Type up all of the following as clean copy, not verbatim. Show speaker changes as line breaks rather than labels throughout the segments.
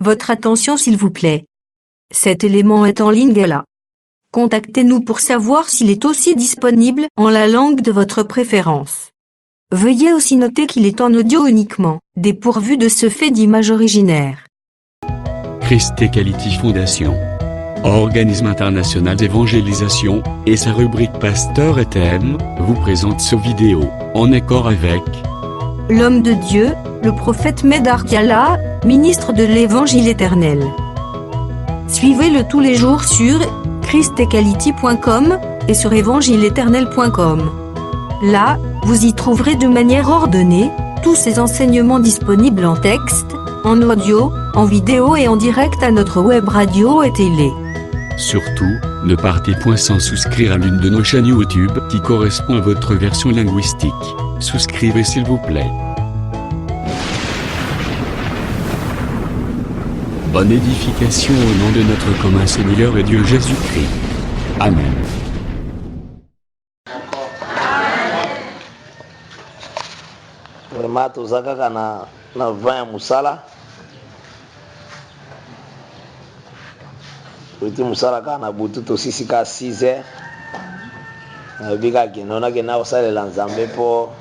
Votre attention s'il vous plaît. Cet élément est en ligne là. Contactez-nous pour savoir s'il est aussi disponible en la langue de votre préférence. Veuillez aussi noter qu'il est en audio uniquement, dépourvu de ce fait d'image originaire.
Christ Equality Foundation, organisme international d'évangélisation, et sa rubrique Pasteur et Thème, vous présente ce vidéo, en accord avec
L'homme de Dieu, le prophète Medar Kala, ministre de l'Évangile éternel. Suivez-le tous les jours sur christequality.com et sur évangileéternel.com. Là, vous y trouverez de manière ordonnée tous ces enseignements disponibles en texte, en audio, en vidéo et en direct à notre web radio et télé.
Surtout, ne partez point sans souscrire à l'une de nos chaînes YouTube qui correspond à votre version linguistique. Souscrivez s'il vous plaît. Bonne édification au nom de notre commun Seigneur et Dieu Jésus-Christ. Amen.
Vraiment tozaka kana na 20 musala uti musala kana butu tosisi ka 6 heures bika kinona kena osalela nzambe po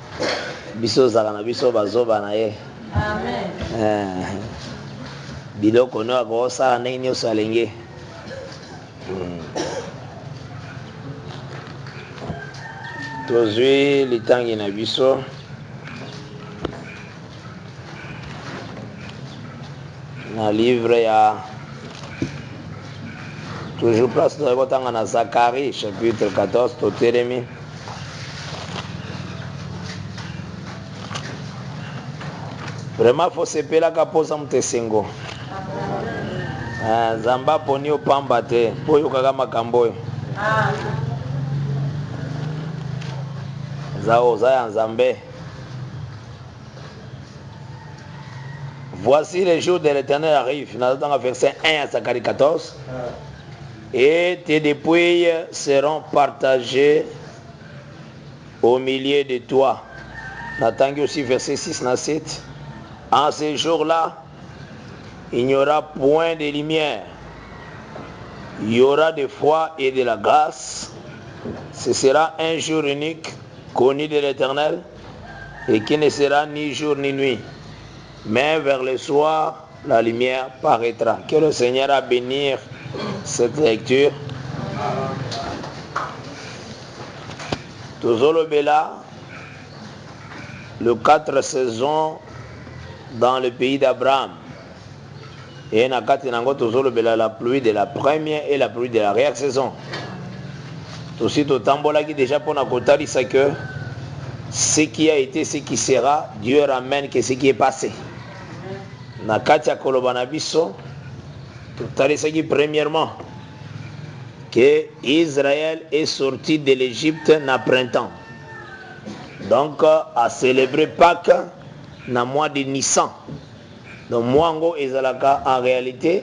biso zaka na biso bazoba na ye. Amen. Biloko no akosala ndenge nyonso alenge. Tozwi litangi na biso na livre ya toujours place de kotanga na Zacharie chapitre 14 totelemi vraiment faut sepelaka posa mutesengo nzambe aponi opamba te po oyokaka makambo oyo oza ya nzambe. Voici les jours de l'Éternel arrivent. Dans le verset 1 à Zacharie 14. Et tes dépouilles seront partagées au milieu de toi. N'attendez aussi verset 6 à 7. En ces jours-là, il n'y aura point de lumière. Il y aura de foi et de la grâce. Ce sera un jour unique, connu de l'Éternel, et qui ne sera ni jour ni nuit. Mais vers le soir, la lumière paraîtra. Que le Seigneur a bénir cette lecture. Tozolobela, le 4 saisons dans le pays d'Abraham. Et nakati nango tozolobela la pluie de la première et la pluie de l'arrière saison. Tosi totambolaki déjà pour nakotalisa que ce qui a été, ce qui sera, Dieu ramène que ce qui est passé. Nakati ya koloba na biso totalisaki premièrement que Israël est sorti de l'Égypte na printemps, donc a célébré Pâques na mois de Nissan. Donc mois ngo ezalaka en réalité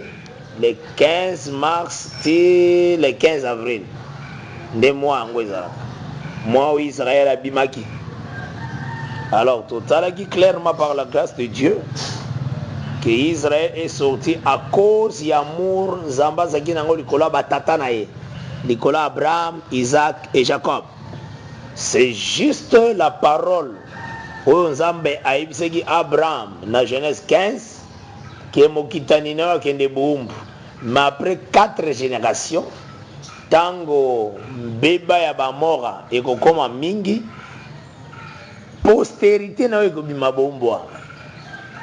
le 15 mars ti le 15 avril nde mois ngo ezalaka mois où Israël abimaki. Alors totalaki clairement par la grâce de Dieu que Israël est sorti à cause d'amour Zamba zaki nango likola batata na ye, likola Abraham, Isaac et Jacob. C'est juste la parole oyo Nzambe ayebisaki Abraham na Genèse 15 que mokitani na akende boumbu. Mais après 4 générations, tango beba ya bamora ekokoma mingi, postérité na ekobima boumbu.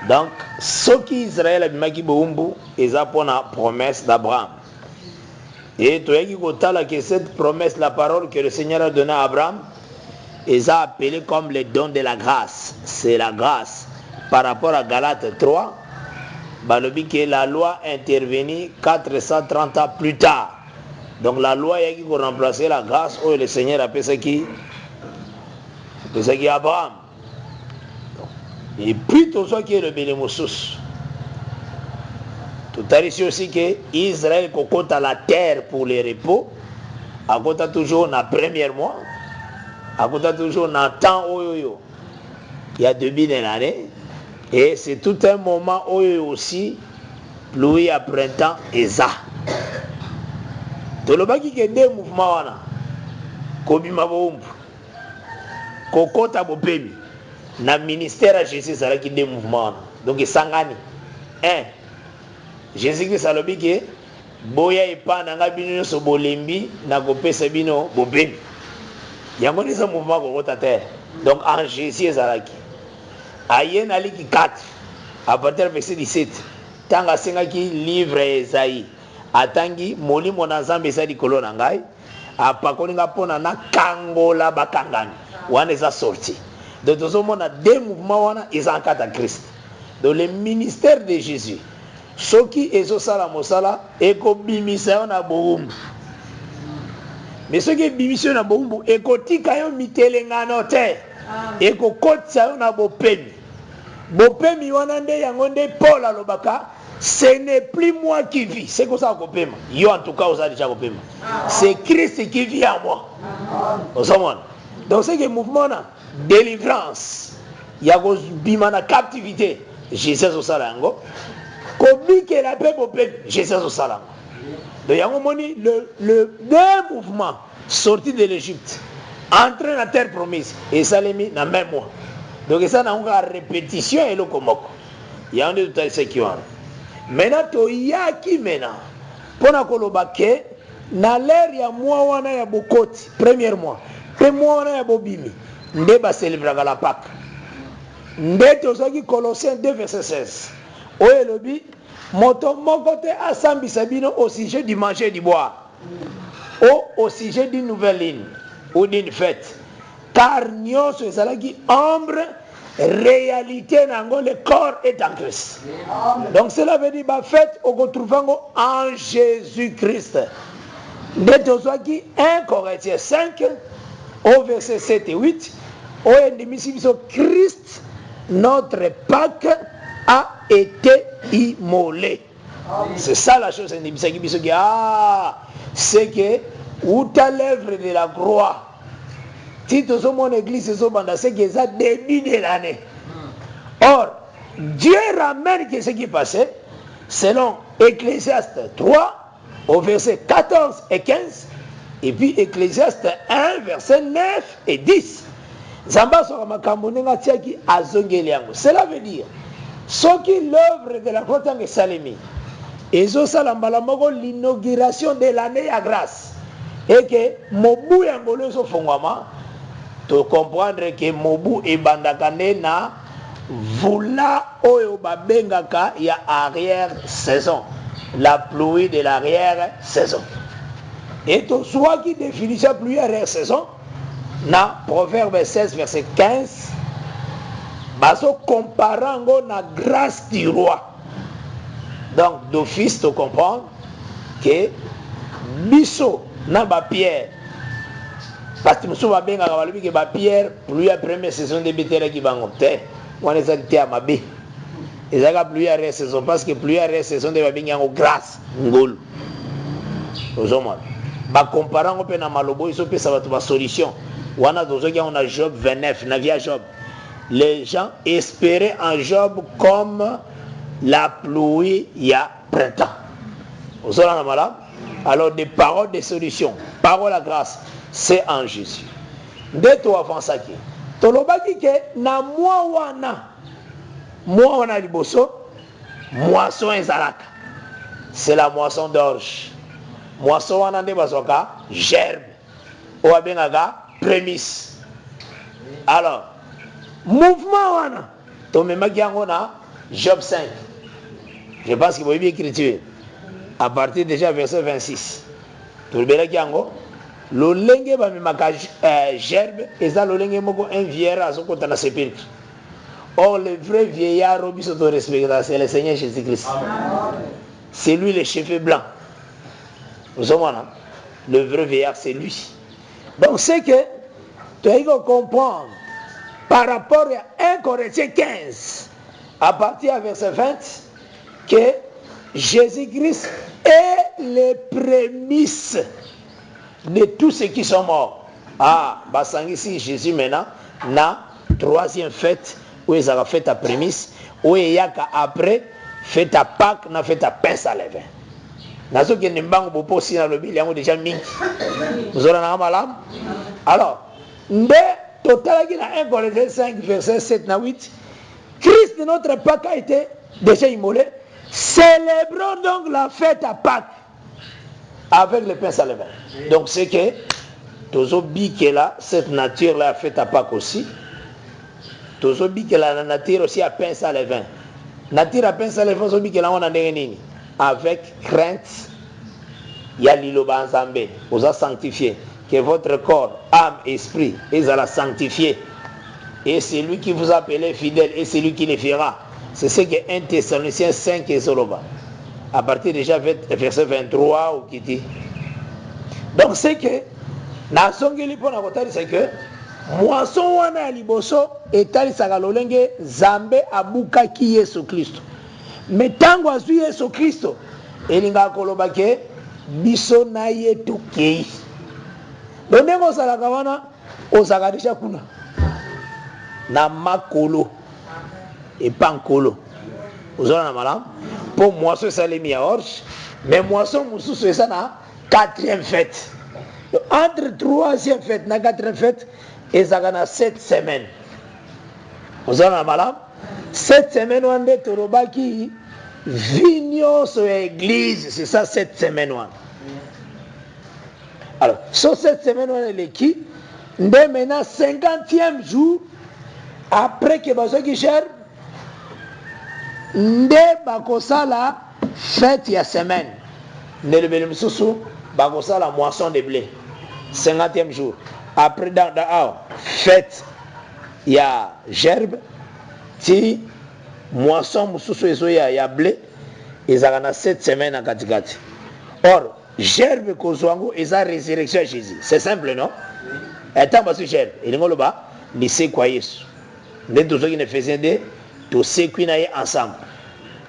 Donc, ce qu'Israël a bimaki boumbu, ils ont pour la promesse d'Abraham. Et tu as dit que cette promesse, la parole que le Seigneur a donnée à Abraham, ils ont appelé comme le don de la grâce. C'est la grâce. Par rapport à Galates 3, balobi que la loi intervenue 430 ans plus tard. Donc la loi a qui remplacer la grâce où le Seigneur a appelé qui Abraham. Et puis tout ça qui est le Bélémoussous. Tout à ici aussi que Israël cocote à la terre pour les repos, à côté toujours dans le premier mois, à côté toujours dans le temps où il y a 2000 années, et c'est tout un moment où aussi pluie à printemps et ça. Tolobaki ke deux mouvements wana. Kobima bombu. Kokota bopemi. Na ministère à Jésus zalaki deux mouvements wana. Donc sangani. Un. Jésus-Christ alobi ke boya epa nanga bino so bolembi na kopesa bino bopemi. Yango nisa mouvement kokota terre. Donc en Jésus ezalaki. Ayen aliki 4. À partir du verset 17. Tanga sengaki livre Esaïe. Atangi molimo na Nzambe eza likolo na ngai. Apakolinga pona na kangola bakangani. Wana eza sorti. Donc tozomona deux mouvements wana eza en kata Christ. Donc le ministère de Jésus. Soki ezosala mosala ekobimisa yo na boumbu. Mais soki ebimisa yo na boumbu ekotika yo mitelengano te. Ekokotisa yo na bopemi. Bopemi wana nde yango nde Paul alobaka. Ce n'est plus moi qui vis. C'est comme ça qu'on peut. Yo en tout cas, vous avez déjà compris. C'est Christ qui vit en moi. Donc c'est que le mouvement de délivrance. Il y a une captivité. Jésus au salango. Comme que la paix au peuple. Jésus au salango. Donc il y a le deux mouvements sortis de l'Égypte. Entré dans la terre promise. Et ça l'a mis dans le même mois. Donc ça n'a pas de répétition et le komoko. Il y a un de tout ce qui ont. Maintenant toyaki maintenant pona koloba ke na l'air ya mois wana ya bokoti premier mois pe mois wana ya bobimi nde ba célébrer la Pâque nde tozaki Colossiens 2 verset 16 oyo elobi moto moko te asambisa bino au sujet du manger et du boire ou au sujet d'une nouvelle ligne ou d'une fête car nyonso ezalaki ombre réalité nango le corps est en Christ. Donc cela veut dire bah faites au retrouvango en Jésus-Christ. Netozaki 1 Corinthiens 5 au verset 7 et 8 au Christ notre Pâque a été immolé. C'est ça la chose c'est que où ta l'œuvre de la croix. Si tu as mon église, c'est que ça début de l'année. Or, Dieu ramène ce qui passait selon Ecclésiaste 3 au verset 14 et 15 et puis Ecclésiaste 1 verset 9 et 10. Cela veut dire ce qui l'œuvre de la croix de Salemi et l'inauguration de l'année à grâce et que Mobu Yangolo so fongwama to comprendre que Mobu et Bandakane na vula oyo babengaka ya arrière saison, la pluie de l'arrière saison. Et to soit qui définit sa pluie arrière saison, na Proverbe 16 verset 15, baso comparango na grâce du roi. Donc d'office to comprendre que biso na ba pierre parce que nous avons bien que ba pierre pluie la première saison de bétera qui va monter on est allé à ma bé et ça pluie à la saison parce que pluie à la saison de ba bien en grâce ngol ozoma ba comparant on peut na malobo ils peut ça va trouver solution wana dozo qui on a Job 29 na via Job les gens espéraient en Job comme la pluie il y a printemps ozona malade. Alors des paroles de solution, parole à grâce, c'est en Jésus. Dès toi avant ça qui, tolobaki ke na moi wana liboso, moisson ezalaka. C'est la moisson d'orge. Moisson wana nde basoka gerbe. Ou abengaga prémisse. Alors, mouvement wana, to memaki yango na Job 5. Je pense que vous avez bien écrit. À partir déjà verset 26. Tout le monde yango lolenge ba memaka gerbe eza lolenge moko un vieillard azokota na sépulcre. Or le vrai vieillard obiso to respecter c'est le Seigneur Jésus-Christ. C'est lui le cheveu blanc. Vous savez le vrai vieillard c'est lui. Donc c'est que tu dois comprendre par rapport à 1 Corinthiens 15 à partir du verset 20 que Jésus-Christ est les prémices de tous ceux qui sont morts. Ah, ici Jésus maintenant, na troisième fête, où ils ont fait la prémisse, où il y a après fête à Pâques na fête à pain sans levain. Nazo qui ne banque pour aussi dans le bil, il y a déjà mingi. Vous aurez un malam. Alors, nde total qui na 1 Corinthiens 5 verset 7 na 8, Christ de notre Pâques a été déjà immolé. Célébrons donc la fête à Pâques avec le pain sans levain. Donc c'est que Tozo bi que là, cette nature là a fait à Pâques aussi. Tozo bi que la nature aussi a pain sans levain. Nature a pain sans levain, tozo bi que là on a nini. Avec crainte, il y a l'iloba ensemble. Vous a sanctifié. Que votre corps, âme, esprit, ils la sanctifié. Et c'est lui qui vous appelle fidèle et c'est lui qui les fera. C'est ce que 1 Thessaloniciens 5 et Soloba. À partir déjà verset 23 ou qui dit. Donc c'est que c'est que moisson wana ya liboso etalisaka lolenge Nzambe abukaki Yesu Kristo. Mais tango azwi Yesu Kristo elingaka koloba ke biso na ye tokei. Donc ndenge osalaka wana ozalaka deja kuna na makolo epa nkolo ozala na malamu mpo moisson esalemi ya orge, mais moisson mosusu eza na 4e fête. Donc, entre 3e fête na 4e fête ezalaka na 7 semaines. Ozala na malamu 7 semaines wana nde tolobaki vi nyonso ya église, c'est ça 7 semaines wana. Alors so 7 semaines wana eleki nde maintenant 50e jour après que bazwaki gerbe nde bakosala fête ya semaine. Nde lebeli mosusu bakosala moisson de blé 50e jour après dans fête ya gerbe ti moisson mosusu ezoya ya blé ezalaka na 7 semaines na katikati. Or gerbe kozwa yango eza résurrection ya Jésus. C'est simple non? Etant bazwi gerbe elingi oloba lisekwa Yesu nde tozoki ne faisait nde tosekwi na ye ensemble.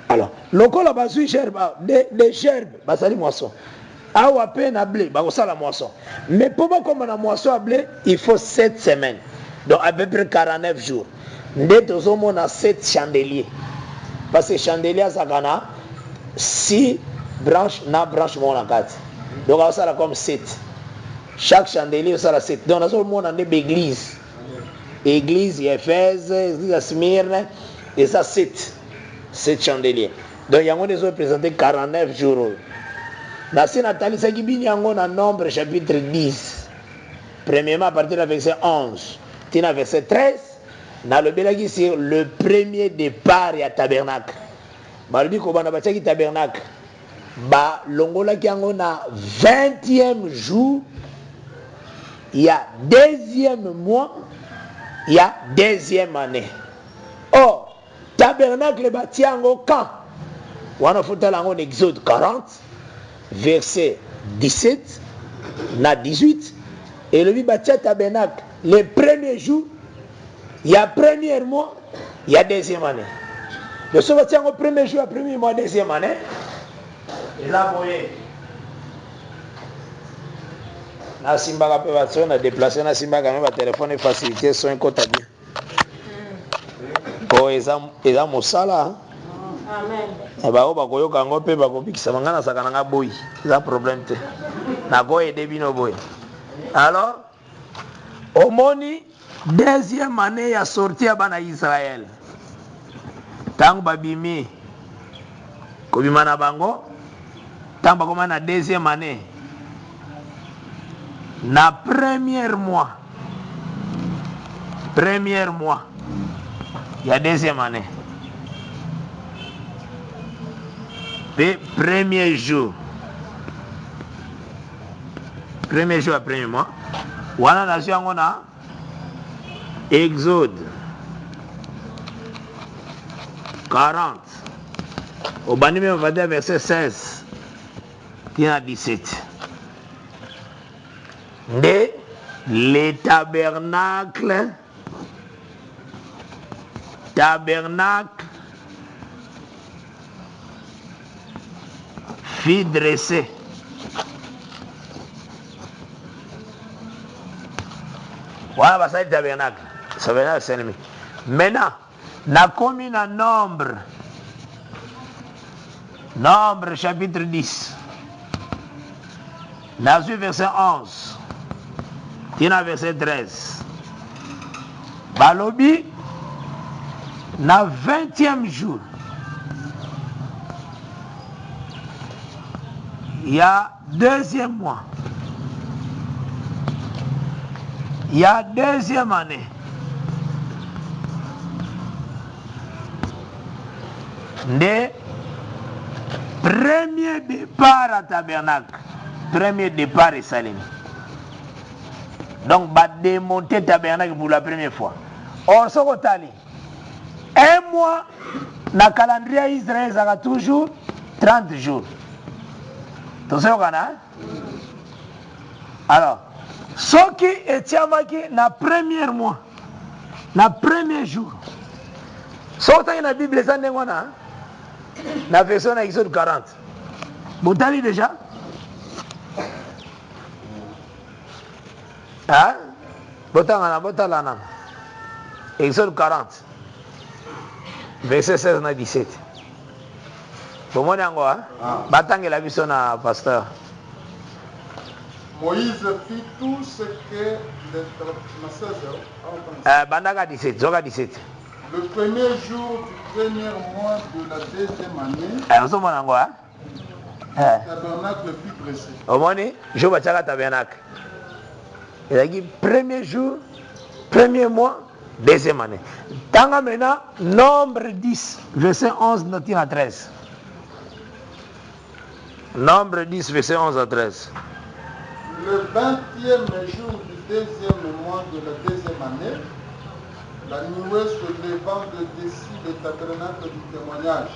Alors lokola bazwi gerbe de gerbe basali moisson awa pe na blé bakosala moisson, mais pour bakoma na moisson à blé il faut 7 semaines, donc à peu près 49 jours. Nde tozomona 7 chandeliers parce que chandelier azalaka na 6 branches na branche moko na kati, donc azosala comme 7, chaque chandelier osala 7. Donc nazomona nde baéglise église ya Éphèse, église ya Smyrne eza 7 chandeliers. Donc yango nde ezoreprésente 49 jours. Nasi natalisaki bini yango na Nombre chapitre 10 premièrement à partir du verset 11 tina verset 13 nalobelaki sur le premier départ ya tabernacle. Balobi kobanda batiaki tabernacle balongolaki yango na 20e jour ya 2e mois ya 2e année. Or tabernacle bati yango quand wana fotala yango en Exode 40 verset 17 na 18 et le batia tabernacle le premier jour il y a premier mois il y a 2e année. Le sauve tient au premier jour, premier mois, 2e année. Et là, vous voyez, na simba pe ba tsona déplacer na simba ka me ba téléphone facilité son kota bien. Ko eza mosala. Amen. Ba o ba koyoka ngo pe ba ko bikisa mangana saka nga boy. Eza problème te. Na ko aider bino boy. Alors, omoni 2e année ya sortie ya bana Israël. Tango babimi kobima na bango tango bakoma na 2e année na premier mois ya 2e année pe premier jour ya premier mois wana nazwi yango na Exode 40 au bani même verset 16 tina 17 nde les tabernacles fit dresser voilà basali tabernacle c'est ennemi. Maintenant nakomi na Nombre Nombre chapitre 10. Nazwi verset 11. Tina verset 13. Balobi na 20e jour. Il y a 2e mois. Il y a 2e année. Nde premier départ à tabernacle. Premier départ est Salim. Donc, va démonter tabernacle pour la première fois. Or, ce qu'on a dit, 1 mois, dans le calendrier Israël, ça a toujours 30 jours. Tu sais ce qu'on a? Alors, ce qui est dans le premier mois, dans le premier jour, ce qui est dans la Bible, c'est dans la version d'Exode 40. Vous avez déjà? Hein? Botala. Exode 40. Verset 16 à 17. Vous voyez encore? Batang la vision à pasteur.
Moïse fit tout ce que
Bandaka 17. Zoga 17.
Le premier jour du premier mois de la 2e année,
Vous voyez encore?
le tabernacle fut dressé.
Vous voyez? Je vais faire le tabernacle. Il a dit premier jour, premier mois, 2e année. Tanga maintenant, nombre 10, verset 11 à 13. Nombre 10, verset 11 à 13.
Le 20e jour du 2e mois de la 2e année, la nuée se levant de dessus le tabernacle du témoignage.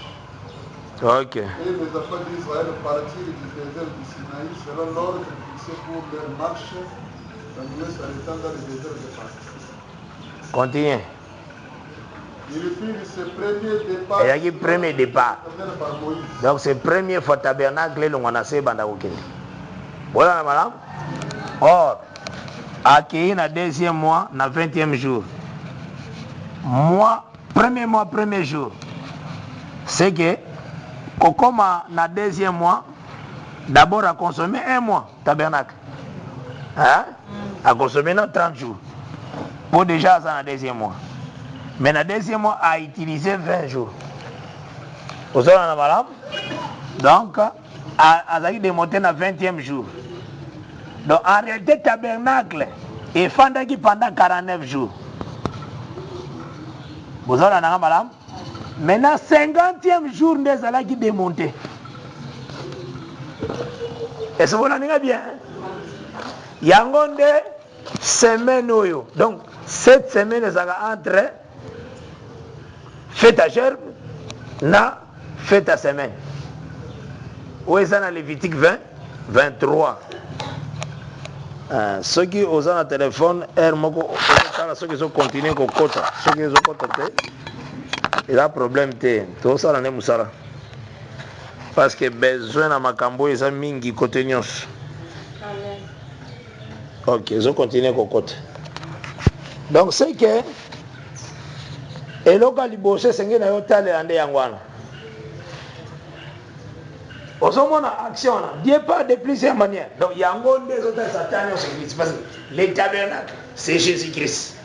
Ok.
Et les enfants d'Israël partirent du désert du Sinaï selon l'ordre fixé pour leur marche. La nuée s'arrêtant dans le désert de Pâques.
Continue.
Il fit ce premier départ.
Il y a dit premier départ.
Par Moïse.
Donc c'est premier fois tabernacle, on a fait bandawokene. Voilà madame. Or, accueilli dans 2e mois, dans 20e jour. Premier mois, premier jour. C'est que, comme dans 2e mois, d'abord à consommer 1 mois tabernacle. Hein? À consommer dans 30 jours. Pour déjà ça dans 2e mois. Mais dans 2e mois, à utiliser 20 jours. Vous avez la madame? Donc, à démonter dans 20e jour. Donc, en réalité, tabernacle est fondé pendant 49 jours. Vous avez la madame? Maintenant, 50e jour, nous allons démonter. Est-ce que vous l'avez bien? Il y a une semaine. Donc, cette semaine, ça va entre fête à gerbe et fête à semaine. Où est-ce dans Lévitique 20, 23? Ceux qui ont un téléphone, ceux qui ont continué à côté, ceux qui ont côté, il y a un problème. Tout ça, c'est ça. Parce que besoin de Makambo, ils ont mis qui côté nyos. Ok, ils ont continué à côté. Donc, c'est que et là, quand il c'est que nous avons une action. Dieu parle de plusieurs manières. Donc, il y a des autres satans parce que le tabernacle, c'est Jésus-Christ.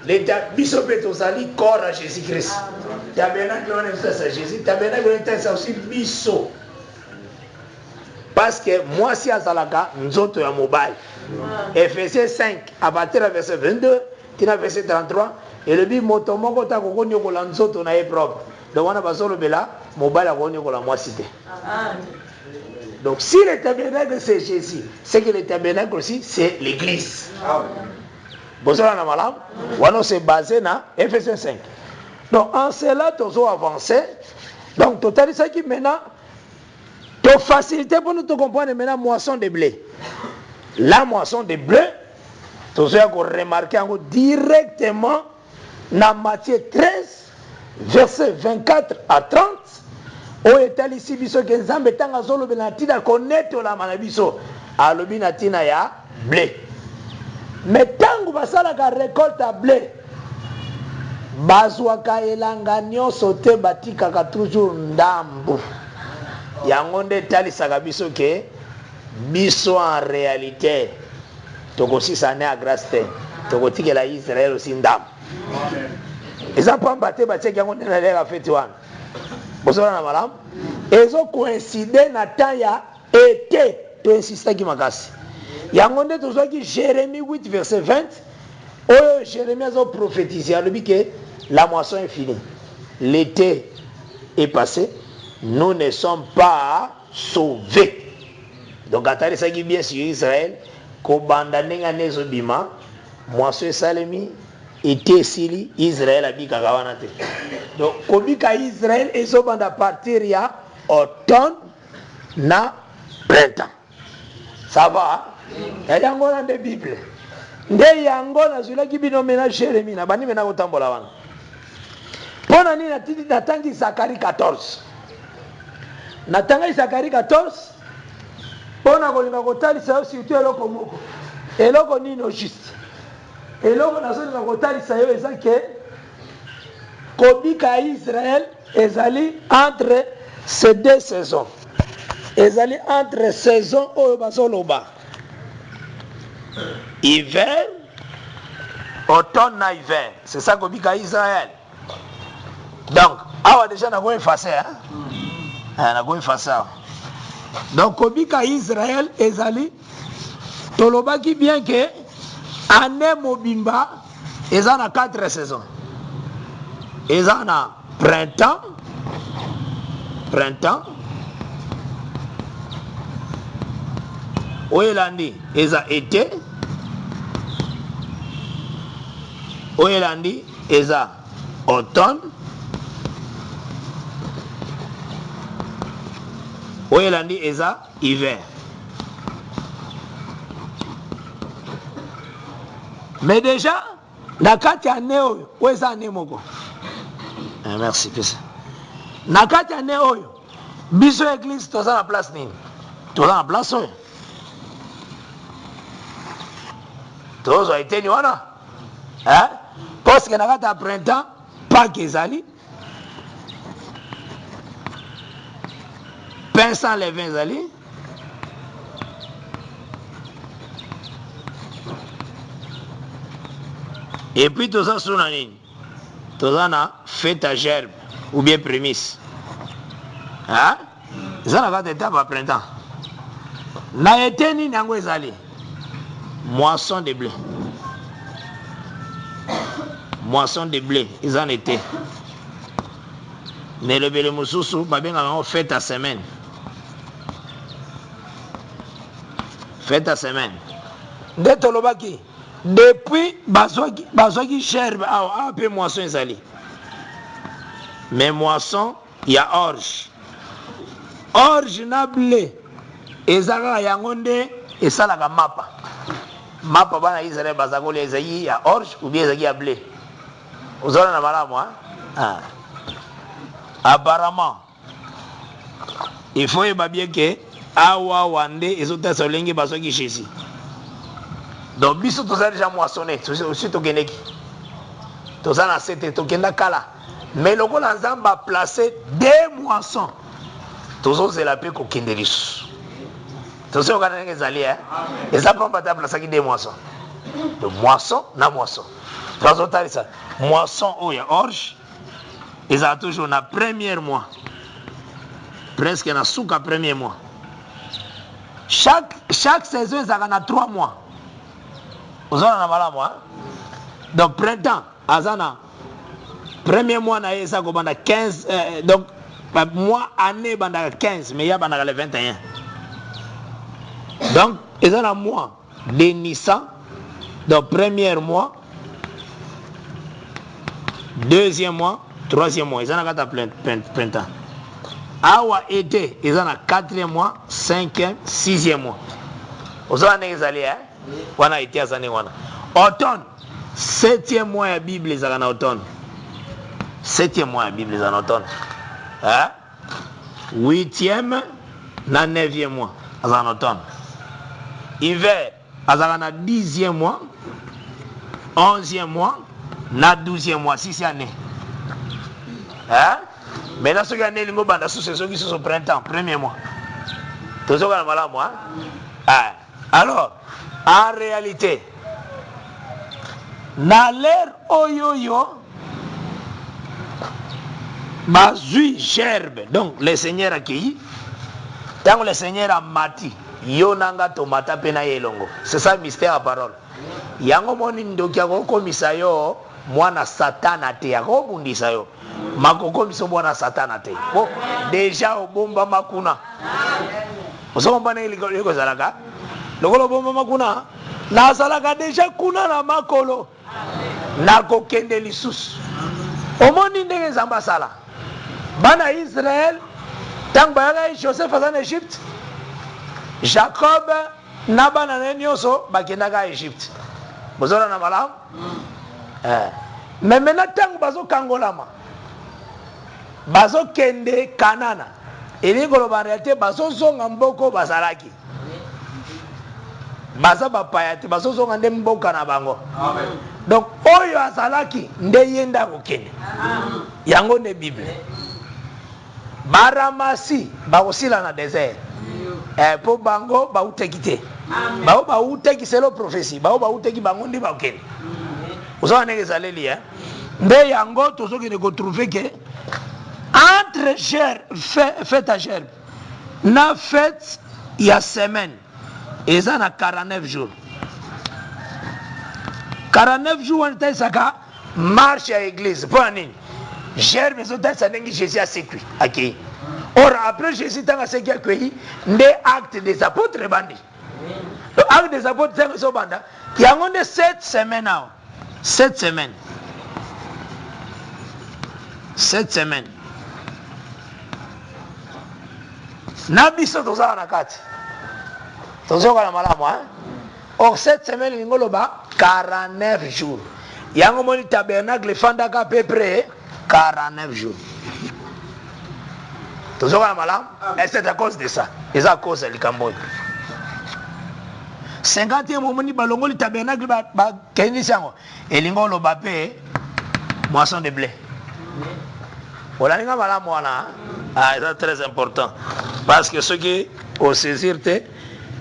Le tabernacle, c'est corps à Jésus-Christ. Le tabernacle, c'est Jésus. Le tabernacle, c'est aussi biso. Parce que moi, si à Zalaka, nous autres, à mobile. Ephésiens 5, à partir du verset 22, tu as verset 33. Et le but motomoko ta kokonyo ko la nzoto na propre. Donc on a besoin de là, mobile a kokonyo ko la moi cité. Donc si le tabernacle c'est Jésus, c'est que le tabernacle aussi c'est l'église. Bonsoir na malam. Wano c'est basé na Ephésiens 5. Donc en cela tozo avancé. Donc total ça qui maintenant to facilité pour nous te comprendre maintenant moisson de blé. La moisson de blé tozo ya ko remarquer directement dans Matthieu 13, verset 24 à 30, où est ici biso que Nzambe tanga zolo benatina connaître la manabiso à l'obinatina ya blé. Mais tangu basala ka récolte à blé, bazwaka elanga nyonso te batikaka toujours ndambu. yango nde etalisaka biso ke biso en réalité tokosisa ne ya grâce te tokotikela Israel osi ndambo eza pamba te batiaki yango nde na leka feti wana bozala na malamu ezokoincide na temps ya ete toinsistaki makasi yango nde tozwaki Jérémie 8 verset 20 oyo Jérémie azoprophétise alobi ke la moisson est finie, l'été est passé, nous ne sommes pas sauvés. Donc attendez ça qui bien sur Israël kobanda nenga nezo bima moisson salemi été sili Israël abika kawana te. Donc kobika Israël ezobanda partir ya automne na printemps. Ça va? Yango na de Bible. Nde yango na zulaki bino mena Jérémie na bani mena kotambola wana. Pona nini natangi Zacharie 14. Natangi Zacharie 14 pona kolinga kotalisa yo surtout eloko moko. Eloko nino juste. Eloko nazolinga kotalisa yo eza ke kobika Israël ezali entre ces deux saisons. Ezali entre saison oyo bazoloba. Hiver, automne na hiver. C'est ça kobika Israël. Donc, awa déjà na go effacer hein. Na go effacer. Donc kobika Israël ezali tolobaki bien que année mobimba eza na 4 saisons. Eza na printemps, oyelandi eza été, oyelandi eza automne, oyelandi eza hiver. Mais déjà na kati année oyo eza année moko. Merci pesa. Na kati année oyo biso église toza na place nini? Toza na place oyo. Tozo été ni wana. Hein? Parce que na kati ya printemps pas ezali. Pain sans levain ezali. Et puis toza suna nini? Toza na fête à gerbe ou bien prémisse. Hein? Ça na kati étape à printemps. Na été nini yango ezali? Moisson de blé. Moisson de blé, ils en étaient. Mais le bele mususu, babenga en fête à semaine. Fête à semaine. De tolobaki, depuis bazwaki gerbe, un peu moisson ezali. Mais moisson, il y a orge. Orge na blé. Ezala yango nde esalaka mapa. Mapa bana Israël bazakoli ezali ya orge ou bien ezali ya blé. Vous avez la malamu, hein? Apparemment, il faut bien que awa wande ezota solengi basoki Jésus. Donc biso toza déjà moissonné, aussi to geneki. Toza na sete to kenda kala. Mais le gola nzamba placé deux moissons. Tozo zela pe ko kendelisu. Tozo kana ngezali hein. Et ça prend pas ta place qui deux moissons. De moisson na moisson. Ça. Moisson ou ya orge, ils ont toujours na premier mois, presque na souka premier mois. Chaque saison ils ont 3 mois. Vous avez na mois. Donc printemps, azana premier mois na esa ko banda 15 donc mois année banda 15 mais ya banda le 21. Donc ils ont un mois de Nissan, donc premier mois, deuxième mois, troisième mois, ils ont un printemps. Awa été, ils ont un 4e mois, 5e, 6e mois. Vous avez un allé, hein? On a été à Zane. Automne, 7e mois la Bible, ils ont un automne. 7e mois la Bible, ils ont un automne. 8e, 9e mois, ils ont un automne. Hiver, ils ont un 10e mois, 11e mois, na 12e mois, 6e année. Maintenant, ce qui est lingo banda sous ce qui sont au printemps, premier mois. Tout ça, on va moi. Alors, en réalité, dans l'ère oyoyo, bazui gerbe, donc le Seigneur accueilli, tant le Seigneur a mati, yonanga tomata pena yelongo. C'est ça le mystère à parole. Yango moni ndokia ko misayo mwana satana te yako bundisa yo. Makoko miso mwana satana te. Bon, déjà obomba makuna. Osomba ne liko zalaka. Lokolo bomba makuna. Na zalaka déjà kuna na makolo. Na kokende lisusu. Omoni ndenge zamba sala. Bana Israël tant bayaka Joseph en Égypte. Jacob na bana nenyoso bakendaka Égypte. Bozora na malam? Mais maintenant tant bazo kangolama. Bazo kende Kanana. Et en réalité bazo zonga mboko bazalaki. Baza bapayati bazo zonga nde mboka na bango. Amen. Donc oyo azalaki nde yenda kokende. Yango ne Bible. Baramasi bakosila na désert. Po bango bautekite. Bao bauteki c'est la prophétie. Bao bauteki bango ndi bakende. Ozo nenge zaleli nde yango tozoki ne ko trouver que entre fête à gerbe na fête il y a semaine et ça na 49 jours. 49 jours on était saka marche à l'église pour nini gerbe mais on ça nenge Jésus a sécu accueilli. Or après Jésus tanga sécu accueilli nde acte des apôtres bandi. Le acte des apôtres c'est so banda il y a on 7 semaines now. 7 semaines. 7 semaines. Nabiso toza na kati. Tozo kana malamu Or 7 semaines ngoloba 49 jours. Yango moni tabernacle fandaka à peu près 49 jours. Tozo kana malamu. Et c'est à cause de ça. Et c'est à cause de Likamboy. 50e momoni balongoli tabernacle ba kendi sango. Elingo loba pe moisson de blé. Olaninga malamu wana. C'est très important. Parce que ce qui au saisir te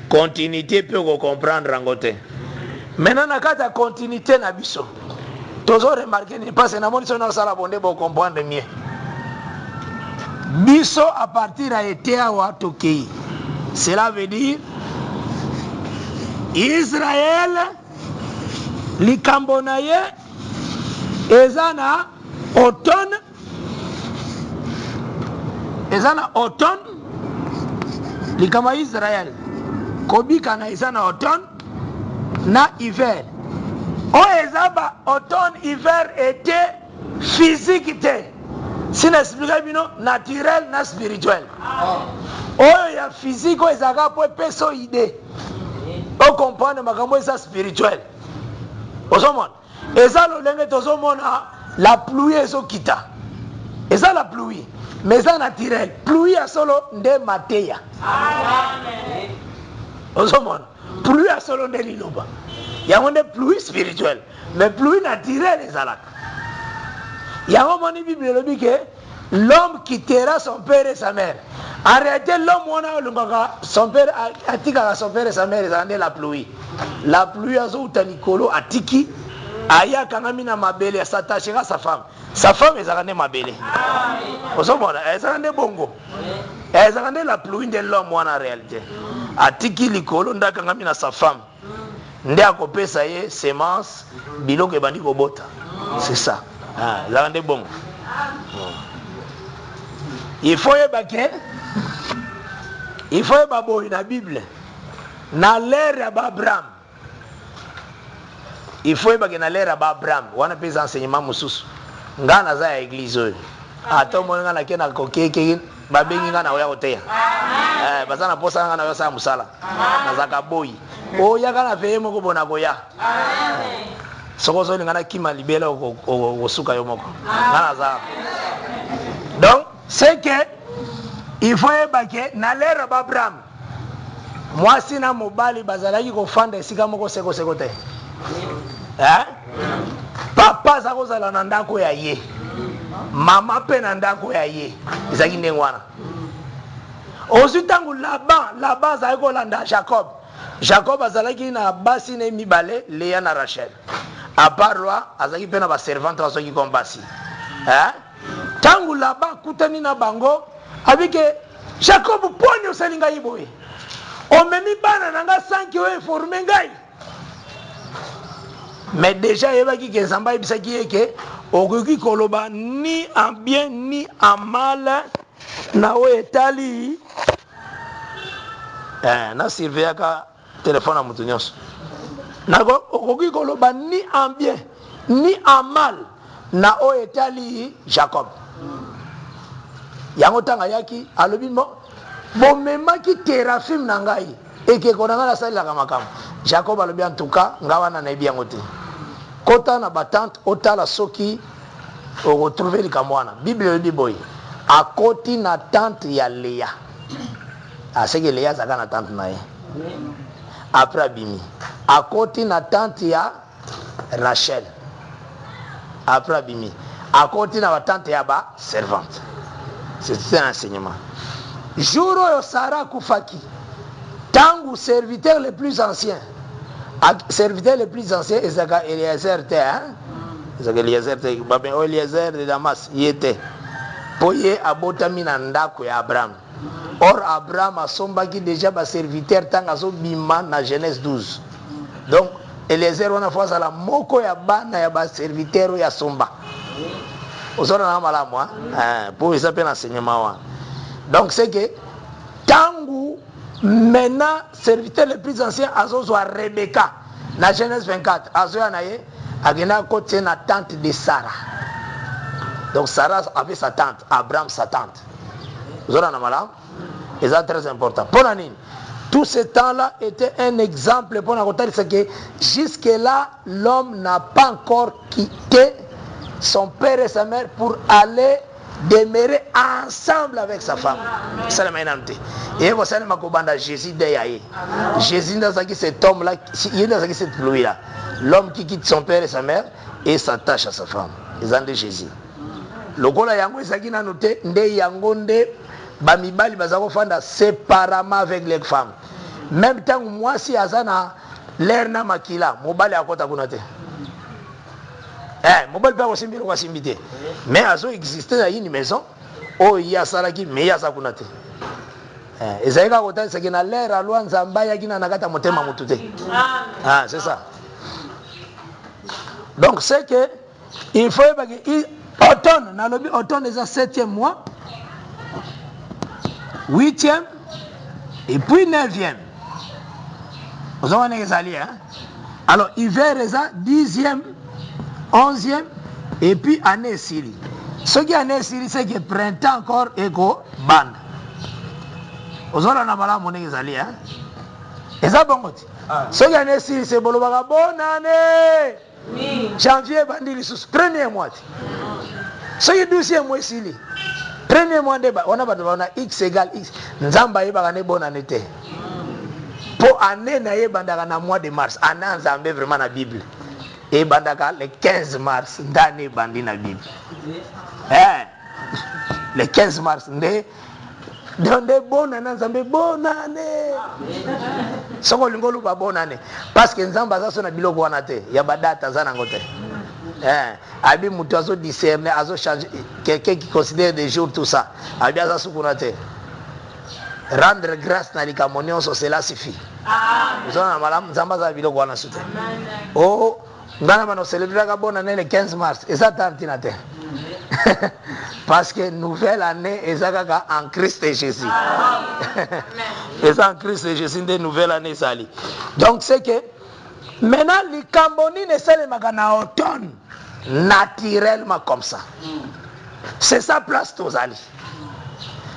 continuité peut comprendre en côté. Maintenant na kata continuité na biso. Tozo remarquer ni parce na moni sona sala bonde pour comprendre mieux. Biso à partir a été à Watokei. Cela veut dire Israël likambo na ye ezana automne likama Israël kobika na ezana automne na hiver o ezaba automne hiver été physique te sina expliquer bino naturel na spirituel oyo ya physique ezaka po peso idée o comprendre makambo eza spirituel osomona eza lolenge tozomona la pluie ezokita eza la pluie mais ça naturel pluie à solo nde mateya amen osomona pluie à solo nde liloba yango nde pluie spirituelle mais pluie naturelle ezalaka yango moni bible lobi ke l'homme quittera son père et sa mère. En réalité l'homme son père atikaka son père et sa mère ezala nde la pluie azouta likolo atiki ayakanga mina mabele asatachera sa femme ezalaka nde mabele osomona ezalaka nde bongo ezalaka nde la pluie nde l'homme wana en réalité atiki likolo nde akanga mina sa femme nde akopesa ye semence biloko ebandi kobota c'est ça ezalaka nde bongo il faut yeba boyi na Bible na l'ère ya Abraham. Il faut yeba na l'ère ya Abraham wana pesa enseignement mususu nga naza ya église oyo ata mona nga nakena kokeke babengi nga na oya koteya baza na posa nga na oya sa musala nazaka boyi oya kana veye moko bona koya soko zo nga na kima libela osuka yo moko nga naza. Donc c'est que il faut yeba ke na l'ère ya Abraham mwasi na mobali bazalaki kofanda esika moko seko te papa aza kozala na ndako ya ye
mama pe na ndako ya ye ezalaki ndenge wana ozwi ntango laban azalaki kolanda jacob azalaki na basi na mibale Léa na Rachel apart loi azalaki mpe na baservante bazwaki comme basi ntango laban akutani na bango abike jacob poni osali ngai boye omemi bana na nga sanki oyo informe ngai mais déjà ayebaki ke nzambe ayebisaki ye ke okoki koloba ni en bien ni en mal na oyo etali na surveillaka telefone ya moto nyonso okoki koloba ni en bien ni en mal na oyo etali Jacob yango ntango ayaki alobi bomemaki terafime na ngai ekeko na ngai nasalelaka makambo Jacob alobi en tout cas nga wana nayebi yango te kota na batante otala soki okotrouve likambo wana bible elobi boye akoti na tante ya Léa aseke Léa azalaka na tante na ye après abimi akoti na tante ya Rachel après abimi akoti na batante ya baservante. C'est un enseignement. Jour oyo Sarah akufaki tangu serviteur le plus ancien ezaka Eliezer te ezaka Eliezer te babe o Eliezer de Damas yete po ye abotami na ndako ya Abraham. Or Abraham asombaki déjà ba serviteur tango azobima na Genèse 12. Donc Eliezer wana fois la moko ya bana ya ba serviteur ya somba ozona na malamu pour ça peut enseignement wa. Donc c'est que tangu maintenant serviteur le plus ancien azozwa Rebecca na Genèse 24 azoya na ye agena côté na tante de Sarah. Donc Sarah avait sa tante, Abraham sa tante. Ozona na malamu et ça très important. Pour nini tout ce temps-là était un exemple pour nous dire que jusque là l'homme n'a pas encore quitté son père et sa mère pour aller demeurer ensemble avec sa femme. C'est la mainante. Et vous savez, Jésus d'ailleurs. Jésus dans cet homme-là, il est dans cette pluie-là. L'homme qui quitte son père et sa mère et s'attache à sa femme. Ils ont de Jésus. Le gola yango ezaki na noté nde yango nde bamibali bazako fanda séparément avec les femmes. Même temps moi si azana l'air na makila mobali akota kuna te. Mobile pa osimbi ko simbité mais azo exister dans une maison oh il y a salaki mais il y a ça kunate ezaika kota c'est que na l'air alwa nzamba ya kina nakata motema mutute c'est ça. Donc c'est que il faut automne na lobi automne est 7e mois 8e et puis 9e vous avez ezali alors hiver est 10e 11e et puis année Syrie. Ce qui est année Syrie, c'est que printemps encore égo bande. Ozona na mala moné ezali Et ça bon côté. Ce qui est année Syrie, c'est bolobaka bonne année. Oui. Janvier bandi lisusu premier mois. Ce qui est 12e mois Syrie. Premier mois de on a x égale x. Nzamba yeba ne bonne année te. Pour année na yebandaka na mois de mars. Année nzambe vraiment na Bible. Et bandaka le 15 mars ndani bandi na Bible. Le 15 mars ndé donde bonne année nzambe bonne année. Soko lingolu ba bonne année parce que nzamba za so na biloko wana te ya badata za nango te. Abi mutu azo discerner azo changer quelqu'un qui considère des jours tout ça. Abi aza sukuna te. Rendre grâce na likamonio so cela suffit. Vous en malam nzamba za biloko wana sute. Oh ngana mano célébrer la bonne année le 15 mars et ça tantinate parce que nouvelle année et ça en Christ et Jésus et ça en Christ et Jésus de nouvelle année sali. Donc c'est que maintenant les camboni ne sale magana automne naturellement comme ça c'est ça place tous ali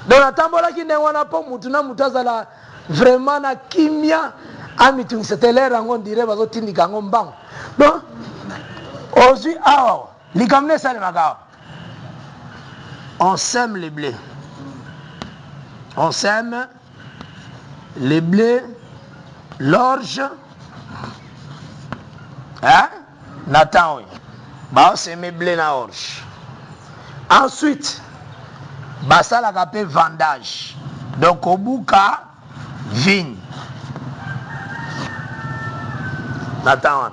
donc la tambola qui ne wana po mutuna mutazala vraiment na kimia amitu c'était l'air on dirait bazo tindika ngombango. Donc aujourd'hui les gamnes ça les magas on sème les blés, on sème les blés, l'orge Nathan bah on sème blé na orge Ensuite, basalaka pe vendage. Donc kobuka vigne. Nathan.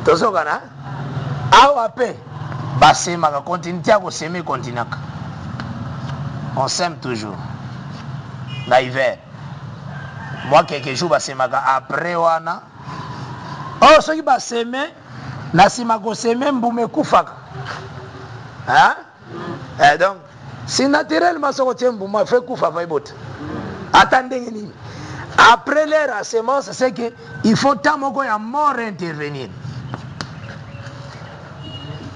Tozokana. Awa pe basemaka continuité à semer continuaka. On sème toujours. Na hiver. Moi quelques jours basemaka après wana. Oh ceux qui basemer na sima ko semer mbume kufaka. Hein? Et donc c'est naturellement ce que mbume fait kufa va ibota. Attendez nini. Après leur semence, c'est que il faut tant ya mort intervenir.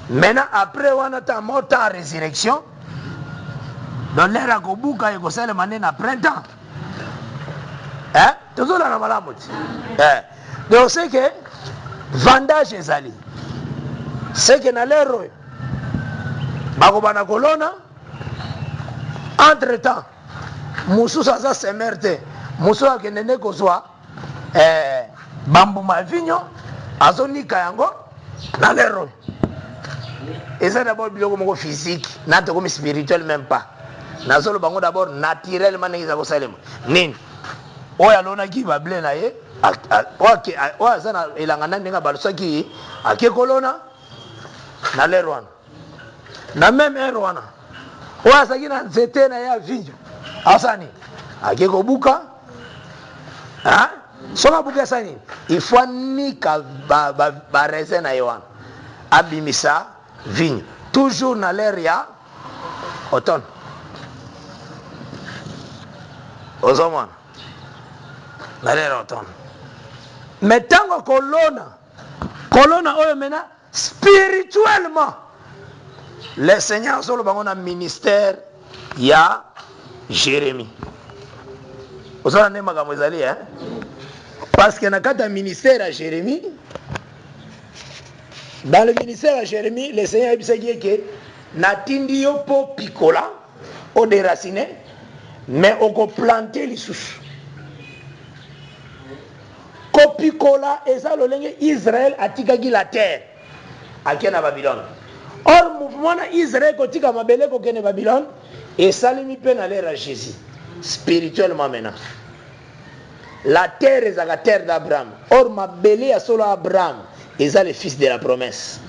Maintenant, après on a ta mort en résurrection, dans l'air à Kobuka et Kosele Mané à printemps. Hein? Toujours dans la malamouti. Donc c'est que vendage est allé. C'est que dans l'air, Bakobana Colonna, entre temps, Moussou Saza Semerte. Muso akenene kozwa bambu mavinyo azonika yango na lero. Et ça d'abord biloko moko physique, na to comme spirituel même pas. Na solo bango d'abord naturellement ngiza ko salema. Nini? Oya lona ki ba ble na ye, oya sana elangana ndinga balusaki ake kolona na lero wana. Na même lero wana. Oya sakina nzete na ya vinyo. Asani ake kobuka. Hein? Soma buka sani. Il faut nika ba raisin na yohan. Abimisa vigne. Toujours na l'air ya automne. Ozomon. Na l'air automne. Mais tango kolona oyo mena spirituellement. Le Seigneur solo bango na ministère ya Jérémie. Vous avez un magambo ezali, hein? Parce que dans le ministère à Jérémie, dans le ministère à Jérémie, le Seigneur a dit que natindi yo po picola, au déraciné, mais on peut planter les souches. Ko picola et ça le lingue Israël a tigagi la terre à Kena Babylone. Or mouvement Israël ko tiga mabele ko Kena Babylone et ça lui peine aller à Jésus. Spirituellement maintenant. La terre est la terre d'Abraham. Or ma belé à solo Abraham. Ils sont les fils de la promesse.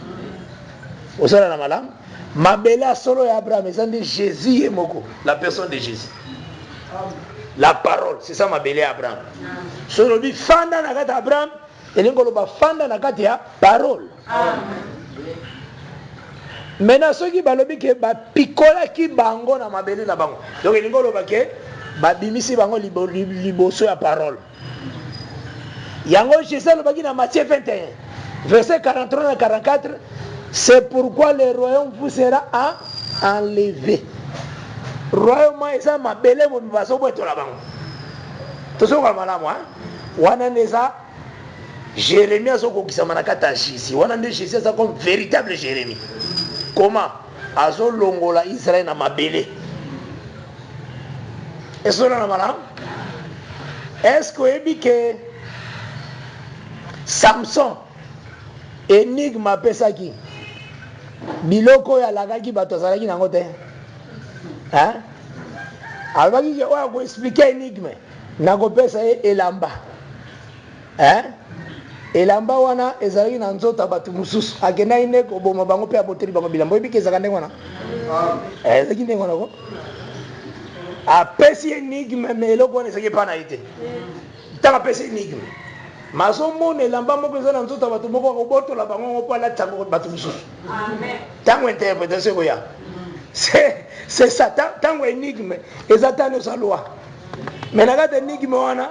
Vous savez la madame? Ma belé à solo Abraham. Ils sont de Jésus et Moko. La personne de Jésus. La parole. C'est ça ma belé à Abraham. Solo bi fanda na kata Abraham. Et l'ingolo ba fanda na kata ya parole. Maintenant ceux qui balobi ke ba pikola ki bango na ma belé na bango. Donc l'ingolo ba ke ba bimisi bango liboso ya parole. Yango Jésus le baki na Matthieu 21 verset 43 à 44, c'est pourquoi le royaume vous sera enlevé. Royaume eza mabele mo bibaso boto la bango. Tozo kwa malamu hein. Wana neza Jérémie azoko kisama na kata Jésus. Wana nde Jésus ça comme véritable Jérémie. Comment azo longola Israël na mabele. Est-ce que vous avez que Samson énigme pesaki biloko ya lagaki bato azalaki nango te? Hein? Alobaki ke oyo koexplike énigme nakopesa ye elamba. Hein? Elamba wana ezalaki na nzoto bato mosusu akendaki nde koboma bango mpe aboteli bango bilamba oyebi ke ezalaka ndenge wana? Ezalaki ndenge wana ko? Apesi énigme mais eloko wana ezalaki epa na ye te. Ntango apesi énigme mazomona elamba moko eza na nzoto bato moko akobotola bango ngo mpo alatango bato mosusu. Ntango interprétation ekoya c'est ça. Ntango énigme eza ta nyonso alwa mais na kati énigme wana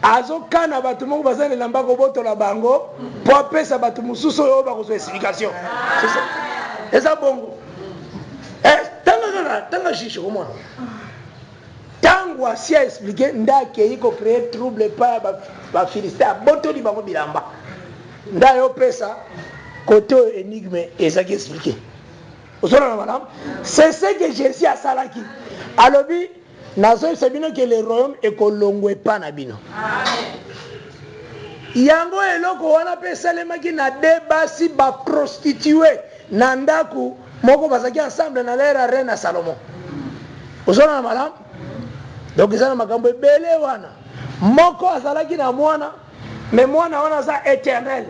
azokana bato moko baza na elamba kobotola bango mpo apesa bato mosusu oyo bakozwa explication. Eza bongo tanga jishe komona tango asi a expliqué nda akei kocréer trouble pa bafilistin abotoli bango bilamba nda yo pesa côté oyo énigme ezaki expliqué. Ozona madame, c'est ce que Jésus a salaki alobi nazoyebisa bino ke le royaume ekolongwa epa na bino. Yango eloko wana mpe esalemaki na de basi baprostitue na ndako moko bazaki ensemble na l'ère reine Salomon. Ozona na malamu. Donc ezana makambo ebele wana. Moko azalaki na mwana, mais mwana wana za éternel.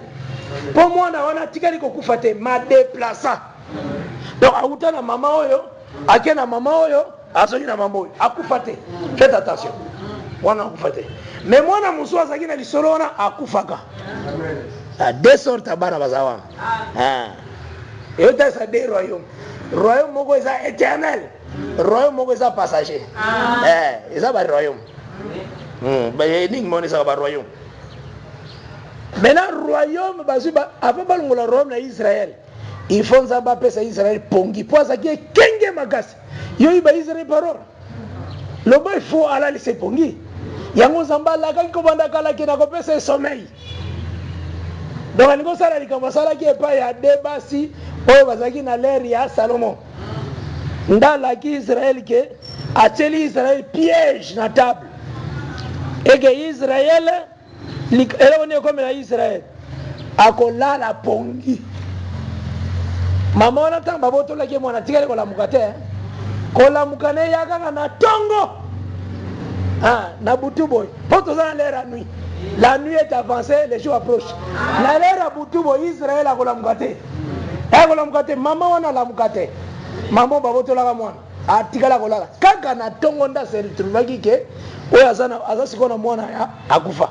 Po mwana wana tikali kokufa te, ma déplaça. Donc auta na mama oyo, ake na mama oyo, azoki na mama oyo, akufa te. Faites attention. Wana akufa te. Mais mwana musu azaki na lisolo wana akufaka. Deux sortes bana bazawana. Et autant ça des royaumes. Royaume moko eza éternel. Royaume moko eza passager. Eza ba royaume. Ba énigme on eza ba royaume. Maintenant royaume bazuba avant balongola royaume na Israël. Il faut nzamba pesa Israël pongi po azaki kenge makasi. Yo iba Israël parole. Lobo il faut ala lise pongi. Yango nzamba la ka ko banda kala kina ko pesa sommeil. Donc alingo sala likambo sala ki epa ya debasi oyo bazaki na l'ère ya Salomon. Ndala ki Israël ke ateli Israël piège na table. Et que Israël elle on est comme la Israël akola la pongi. Mama wana tamba boto la ke mwana tikale kola mukate. Kola mukane yakanga na tongo. Na butuboy. Poto za l'ère nuit. La nuit est avancée, les jours approchent. La l'ère à Boutoubo, Israël a la mukate. La mukate, maman wana la mukate. Maman baboto la mwana. Atika la kola. Kaka na tongonda se retrouvaki ke oya azana azasikona mwana ya akufa.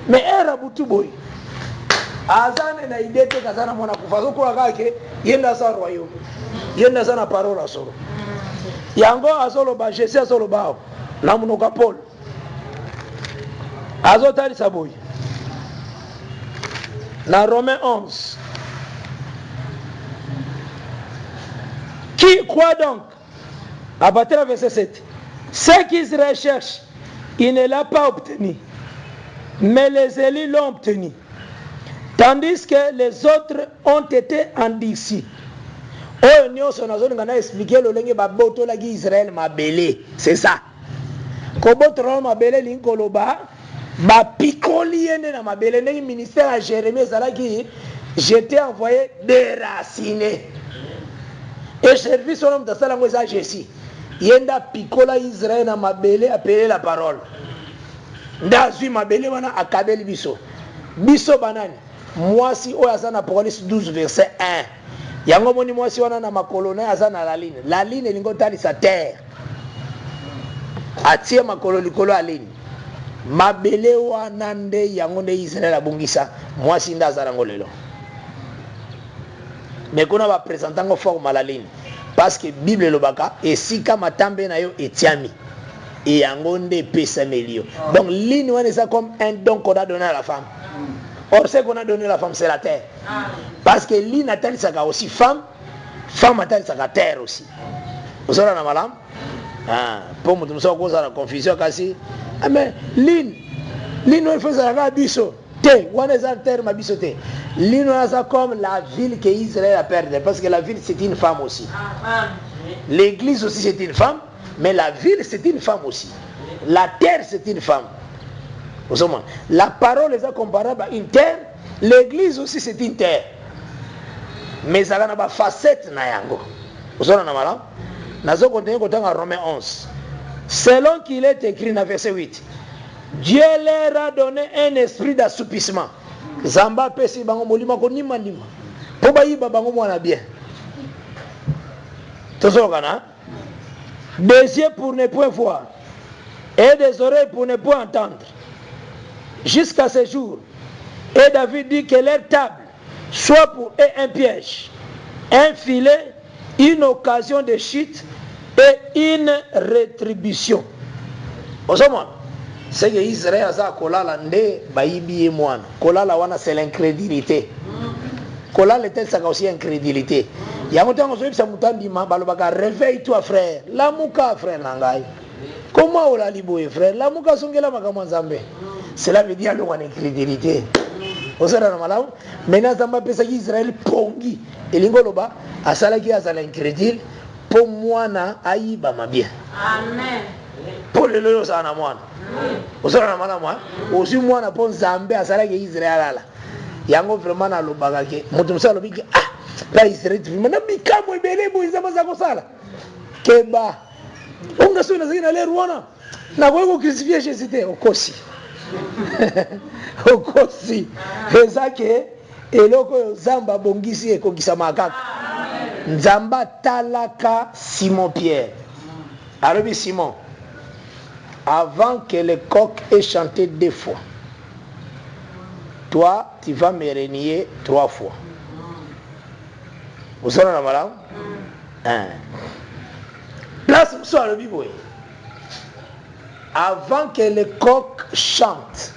Mais era Boutoubo. Azane na idée te kazana mwana kufa. Zokola kake yenda sa royaume. Yenda sa na parole asolo. Yango asolo ba Jésus asolo bao. Na munoka Paul. Azotali Saboy. Dans Romains 11. Qui croit donc? À partir du verset 7. Ce qu'Israël cherche, il ne l'a pas obtenu. Mais les élus l'ont obtenu. Tandis que les autres ont été endurcis. Oh, nous avons expliqué le lingue baboto la Israël m'a belé. C'est ça. Koboto m'a belé l'inkoloba. Ma picoli na mabele na ministère à Jérémie Zalaki, j'étais envoyé déraciné. Et service au nom de Salango za Jésus. Yenda picola Israël na mabele appeler la parole. Nda zui mabele wana akabeli biso. Biso banani. Moi si o azana Apocalypse 12 verset 1. Yango moni moi si wana na makolona azana la ligne. La ligne lingo tali sa terre. Atie makolo likolo a ligne. Mabele wana nde yango nde Israël abungisa mwasi nda azalango lelo. Mais kuna ba présentango forme la ligne parce que Bible lobaka esika matambe na yo etiami et yango nde pesa melio. Donc ligne wana c'est comme un don qu'on a donné à la femme. Or ce qu'on a donné à la femme c'est la terre. Parce que ligne atali saka aussi femme atali saka terre aussi. Vous savez na malam? Pour mutu mso ko za la confusion kasi. Mais l'île il faut ça biso te wana za terme biso te l'île c'est comme la ville que Israël a perdue parce que la ville c'est une femme aussi. L'église aussi c'est une femme, mais la ville c'est une femme aussi. La terre c'est une femme. La parole est comparable à une terre, l'église aussi c'est une terre. Mais ça n'a pas facette na yango. Vous savez na mala? Nazo continuer dans Romains 11. Selon qu'il est écrit dans verset 8, Dieu leur a donné un esprit d'assoupissement. Zamba pesi bango molima ko nima nima. Po ba yiba bango mwana bien. Tozokana. Des yeux pour ne point voir et des oreilles pour ne point entendre. Jusqu'à ce jour. Et David dit que leur table soit pour eux un piège, un filet, une occasion de chute et une rétribution. Osoma, c'est que Israël a kolala nde bayibi mwana. Kolala wana c'est l'incrédulité. Kolala était ça aussi incrédulité. Yango tango so yebisa mutandi ma balobaka réveille-toi frère. Lamuka frère nangai. Comment ola liboye frère? Lamuka songela makamwa nzambe. Cela veut dire l'on incrédulité. Osera na malamu. Maintenant Zamba pesa Israël pongi. Elingoloba asalaki azala incrédule. Pour mwana ayiba mabien. Amen. Pour le loyo sana mwana. Osana na mwana mwa. Osi mwana pour Nzambe asalaki Israël ala. Yango vraiment na lobaka ke mutu msalo biki Là, Israël, maintenant, Mikamo et Belebo, ils avaient ça. Keba. On a souhaité aller Rwanda. Na wewe crucifié Jésus okosi. Okosi. Ezake eloko zamba bongisi ekokisa makaka. Nzamba talaka Simon Pierre. Arabi Simon. Avant que le coq ait chanté 2 fois, toi, tu vas me renier 3 fois. Vous savez, madame? Place où soit le biboui. Avant que le coq chante,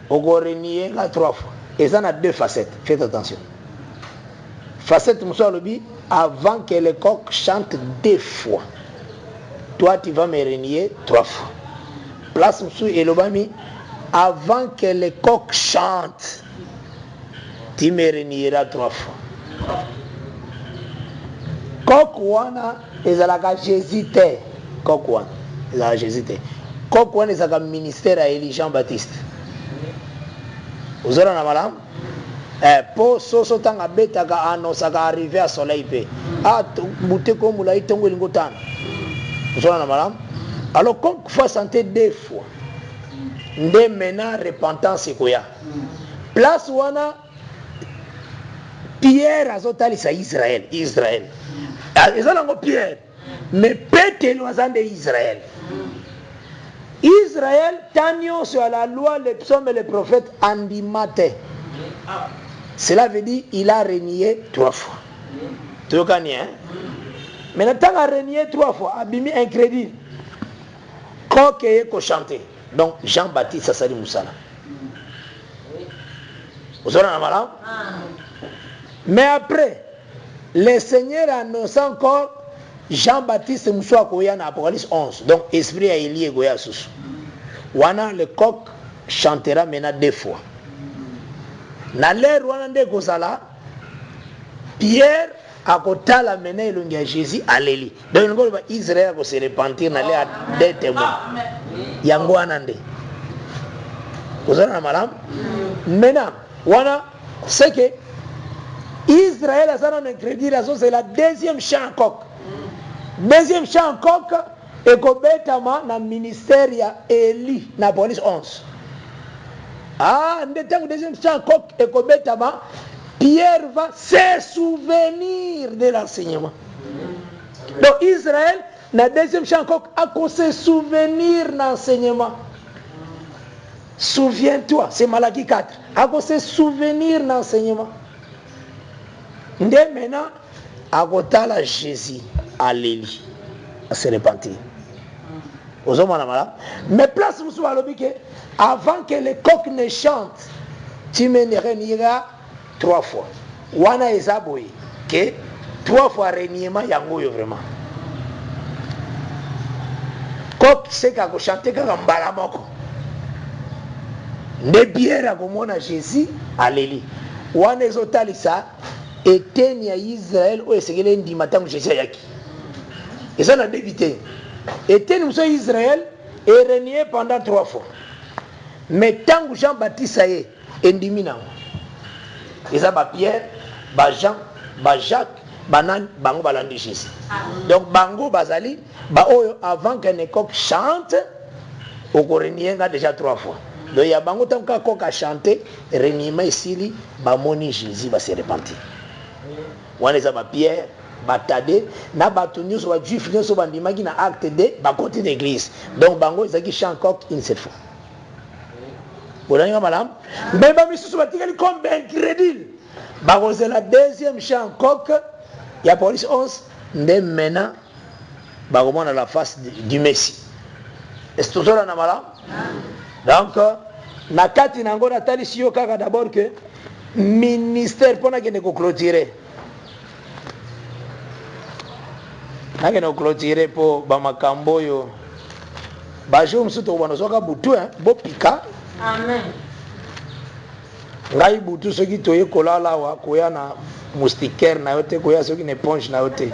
on va renier la 3 fois. Et ça a 2 facettes. Faites attention. Facette Moussa Lobi, avant que le coq chante 2 fois. Toi, tu vas me renier 3 fois. Place Moussa et Lobami, avant que le coq chante, tu me renieras 3 fois. Coq wana ezalaka Jésus te. Coq wana ezalaka Jésus te. Coq wana ezalaka ministère à Élie Jean-Baptiste. Vous aurez la madame? Po soso tanga betaka anosaka arrivé à soleil pe. Ah, bouté comme moulai tongo lingotana. Vous aurez la madame? Alors coq faut chanter 2 fois. Nde maintenant repentance koya. Place wana Pierre azotalisa Israël. Israël. Ils ont Pierre. Mais Pété nous a Israël. Israël, Tanio sur la loi, les psaumes et les prophètes, andimate. Cela veut dire il a renié 3 fois. Tu vois hein? Maintenant, il a renié 3 fois. Abimi incrédule. Quand il est chanté. Donc, Jean-Baptiste Sassari Moussala. Vous avez un malin? Mais après, le Seigneur annonce encore Jean-Baptiste Moussa Koya dans Apocalypse 11. Donc, esprit a lié Goya Soussou. Wana le coq chantera maintenant 2 fois. Dans l'ère Rwanda Gozala, Pierre a kotala maintenant il Jésus à l'Élie. Donc, Israël va se repentir dans l'ère des témoins. Yango Anande. Vous avez un malin? Maintenant, Wana, c'est que Israël a un crédit, c'est la 2e chant coq. 2e chant coq et kobetama na ministère ya Élie na police 11. Ah, ndetang 2e chant coq et kobetama, Pierre va se souvenir de l'enseignement. Donc Israël na 2e chant coq a se souvenir de l'enseignement. Souviens-toi, c'est Malachie 4. A se souvenir de l'enseignement. Dès maintenant, à côté de Jésus, à l'Élie, à se repentir. Mais place où avant que le coq ne chante, tu me renieras 3 fois. Wana esaboui que 3 fois reniement yangoyo vraiment. Coq c'est qu'à chanter comme balamoko. Ne bière à komona Jésus à l'Élie. Wana ezotalisa eteni ya Israël o esekele ndima tangu Jésus yaki. Et ça n'a d'évité. Eteni muso Israël est renié pendant 3 fois. Mais tangu Jean-Baptiste est endimi nango. Et ça ba Pierre, ba Jean, ba Jacques, banan bango balandi Jésus. Donc bango bazali ba oyo avant que ne coq chante au renienga déjà 3 fois. Donc il y a bango tangu ka coq a chanté reniement ici ba moni Jésus va se repentir. Wana eza ba Pierre batade na bato nyonso ba juif nyonso bandimaki na acte de ba côté d'église. Donc bango ezaki chant coq une seule fois. Bolanga malam mais ba misusu batikali comme incrédule. Bango c'est la 2e chant coq ya police 11 nde maintenant ba komona la face du Messie. Est-ce toujours na malam? Donc na kati nango na tali siyo kaka d'abord que ministère pona kende ko clôturer. Nake no clôturer po ba makambo yo. Ba jo msuto bwana soka butu bo pika. Amen. Ngai butu soki toye kolala wa koya na moustiquaire na yote koya soki ne ponche na yote.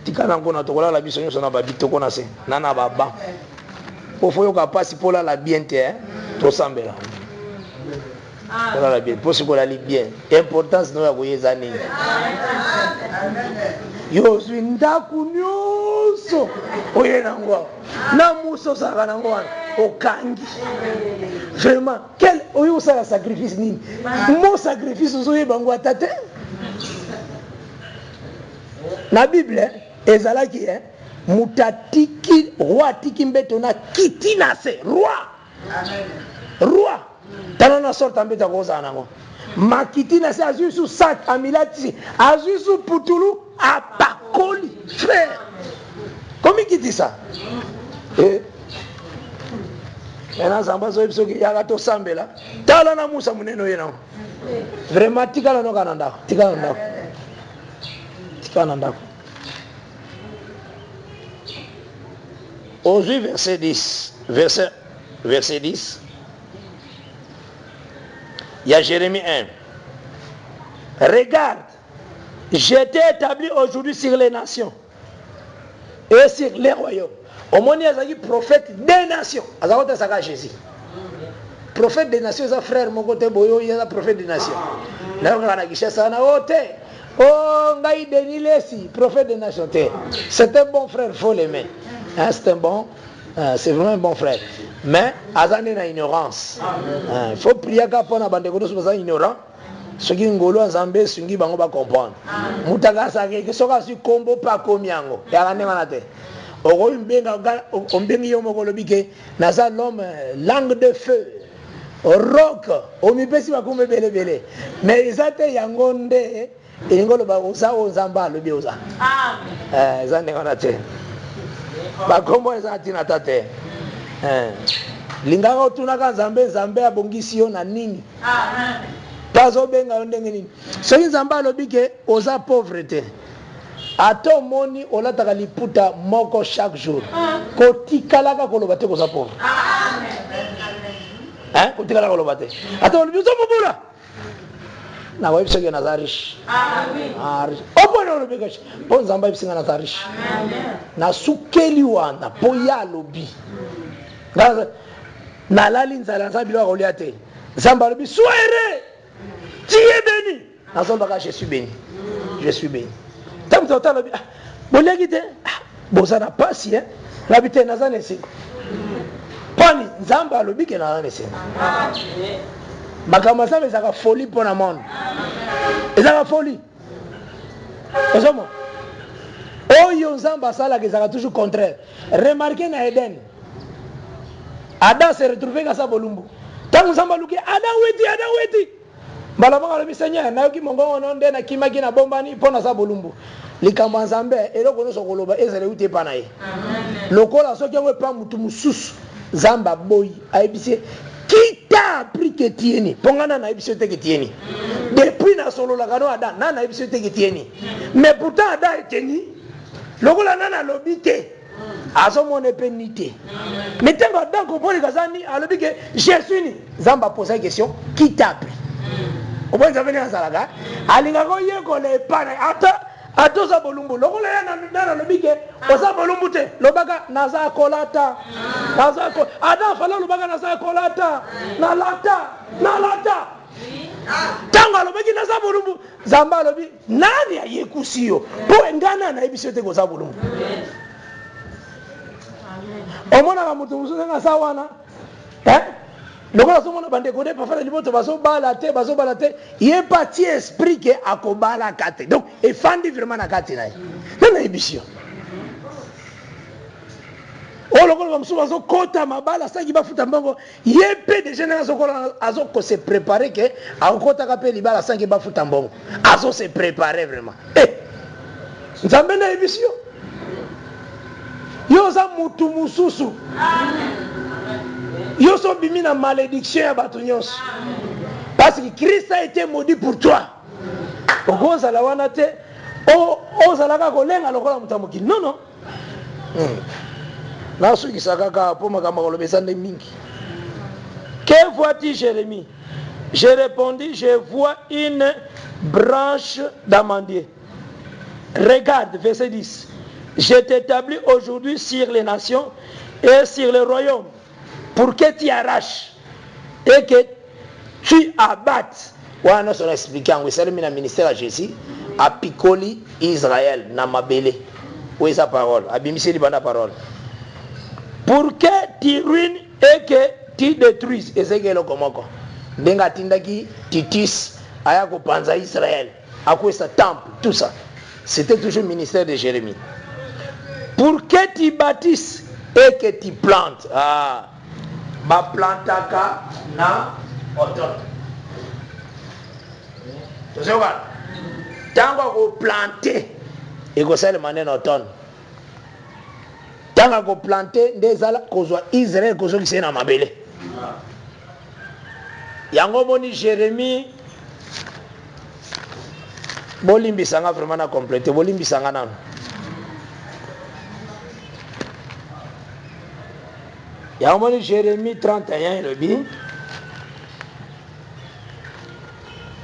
Tika nango na tokolala biso nyoso na ba bitoko na se. Nana baba. Po foyo ka pasi pola la bien te to sambela. tolala bien mpo sikolali bien importance no ya koyeza nini yo ozwi ndako nyonso oye nango awa na musa osalaka nango wana okangi vraiment oyo osala sacrifice nini mo sacrifice ozoyeba yango ata te na bible ezalaki moto atiki roi atiki mbeto na kiti na se roi tala na sorte mbeto akozala nango makiti na se azwi su sak amilati azwi su putulu apakoli frère komi kiti sa ena nzambe azoyebi soki yaka tosambela tala na musa monene oye nango vraiment tikala noka na ndako tikala na ndako ozwi verset 10 verset 10 il y a Jérémie 1 regarde je t'ai établi aujourd'hui sur les nations et sur les royaumes omoni azalaki prophète des nations azalaki kotesaka Jésus prophète des nations eza frère moko te boyo eza prophète des nations nayokaka na Kinshasa na o te o ngai Denis Lesi prophète des nations te c'est un bon frère faut l'aimer c'est un bon c'est vraiment un bon frère mais azane na ignorance il faut prier ka pona bandeko to soza ignorant soki ngolo nzambe esungi bango bacomprendre mutaka asake soki azwi kombo pa komi yango yaka ndenge wana te ombengi yo moko olobi ke naza l'homme langue de feu rock omipesi bakombo ebelebele mais eza te yango nde elingi oloba oza oyo nzambe alobi oza eza ndenge wana te bakombo eza ntina ta te lingaka otunaka nzambe abongisi yo na nini tazobenga yo ndenge nini soki nzambe alobi ke oza pauvre te ata omoni olataka liputa moko chaque jour kotikalaka koloba te koza pauvre kotikalaka koloba te ata olobi oza mobula nakoyebi soki naza riche opona olobi kashi mpo nzambe ayebisinga naza riche nasukeli wana mpo ye alobi nalali nzala nzambe biloko kolia te nzambe alobi sois heureux tu es béni nazolobaka je suis béni ntango tata alobi boliaki te boza na pasi nabi te naza na esengo mponi nzambe alobi ke naza na esengo makambo ya nzambe ezalaka folie mpo na monde ezalaka folie ozomona oyo nzambe asalaka ezalaka toujours contraire remarke na Eden Adam se retrouve kasa bolumbu ntango nzambe aluki Adam weti mbala moko alobi seigneur nayoki mongongo no nde nakimaki na bombani mpo naza bolumbu likambo ya nzambe eloko nyonso koloba ezala euti epa na ye lokola soki yango epa mutu mosusu nzambe aboyi ayebisi qui t'a appris que tieni pongana na yebisi te que tieni depuis na sololaka no Adam na yebisi te que tieni mais pourtant Adam eteni lokola nana alobi te azomona epe ni te mais ntango Adam comprendre kazani alobi ke je suis ni nzambe apose la question qui t'a appris obo nzambe ni azalaka alingaka oyekola epa na ata oza bolumbu lokola ye nana alobi ke oza bolumbu te lobaka naza kolata Adam fala lobaka naza kolata nalata ntango alobaki naza bolumbu nzambe alobi nani ayekusi yo mpo engana nayebisi yo te koza bolumbu omonaka moto mosusu ndenge asa wana lokola azomona bandeko nde pafala liboto bazobala te ye pa tie esprit ke akobalaka te donc efandi vraiment na kati na ye nde nayebisi yo oyo lokola bamosusu bazokota mabala asaki bafuta mbongo ye mpe deja ndenge azokose prépare ke akokotaka mpe libala asangi bafuta mbongo azose prépare vraiment nzambe nayebisi yo yo oza mutu mosusu yo so bimi na malédiction ya bato nyonso parce que Christ a été maudit pour toi okozala wana te ozalaka kolenga lokola moto ya mokili non nasukisa kaka mpo makambo koloba eza nde mingi. Que vois-tu, Jérémie? J'ai répondu, je vois une branche d'amandier. Regarde, verset 10. Je t'établis aujourd'hui sur les nations et sur les royaumes pour que tu arraches et que puis abattre. Ouais, nous sommes expliqués en c'est le ministère à Jésus, à Picoli Israël, na mabele. Où est sa parole? Abimisi li banda parole. Pour que tu ruines et que tu détruises. Et c'est que le komoko. Denga tindaki Titus ayako panza Israël. À quoi ça temple, tout ça. C'était toujours le ministère de Jérémie. Pour que tu bâtisses et que tu plantes. Ah, ba plantaka na automne. Tu sais quoi? Tant qu'on planter, et que c'est le matin automne. Tant qu'on planter, des ala kozwa Israël kozwa qui c'est na mabele. Yango moni Jérémie. Bolimbi sanga vraiment na compléter. Bolimbi sanga na. Yango moni Jérémie 31 le bi.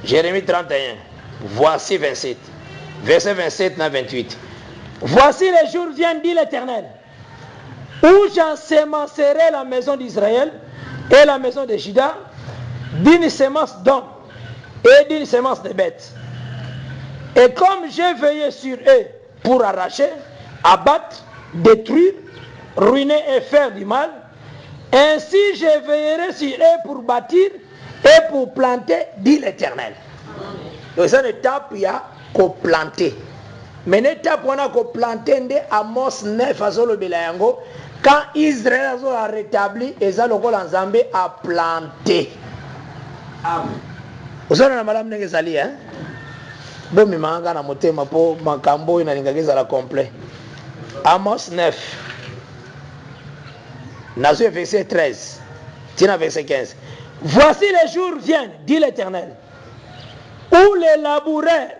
Jérémie 31. Voici 27. Verset 27 à 28. Voici les jours viennent, dit l'Éternel, où j'ensemencerai la maison d'Israël et la maison de Juda d'une semence d'hommes et d'une semence de bêtes. Et comme j'ai veillé sur eux pour arracher, abattre, détruire, ruiner et faire du mal, ainsi je veillerai sur eux pour bâtir et pour planter, dit l'Éternel. Donc c'est une étape, il y a qu'on planter. Mais une étape, on a qu'on planter de Amos 9 à Zolo Belayango, quand Israël a rétabli, et ça, le rôle en Zambie a planté. Amen. Vous savez, madame Negezali, hein? Bon, mais manga na motema po makambo ina lingageza la complet. Amos 9. Nazo verset 13. Tina verset 15. Voici les jours viennent, dit l'Éternel, où les laboureurs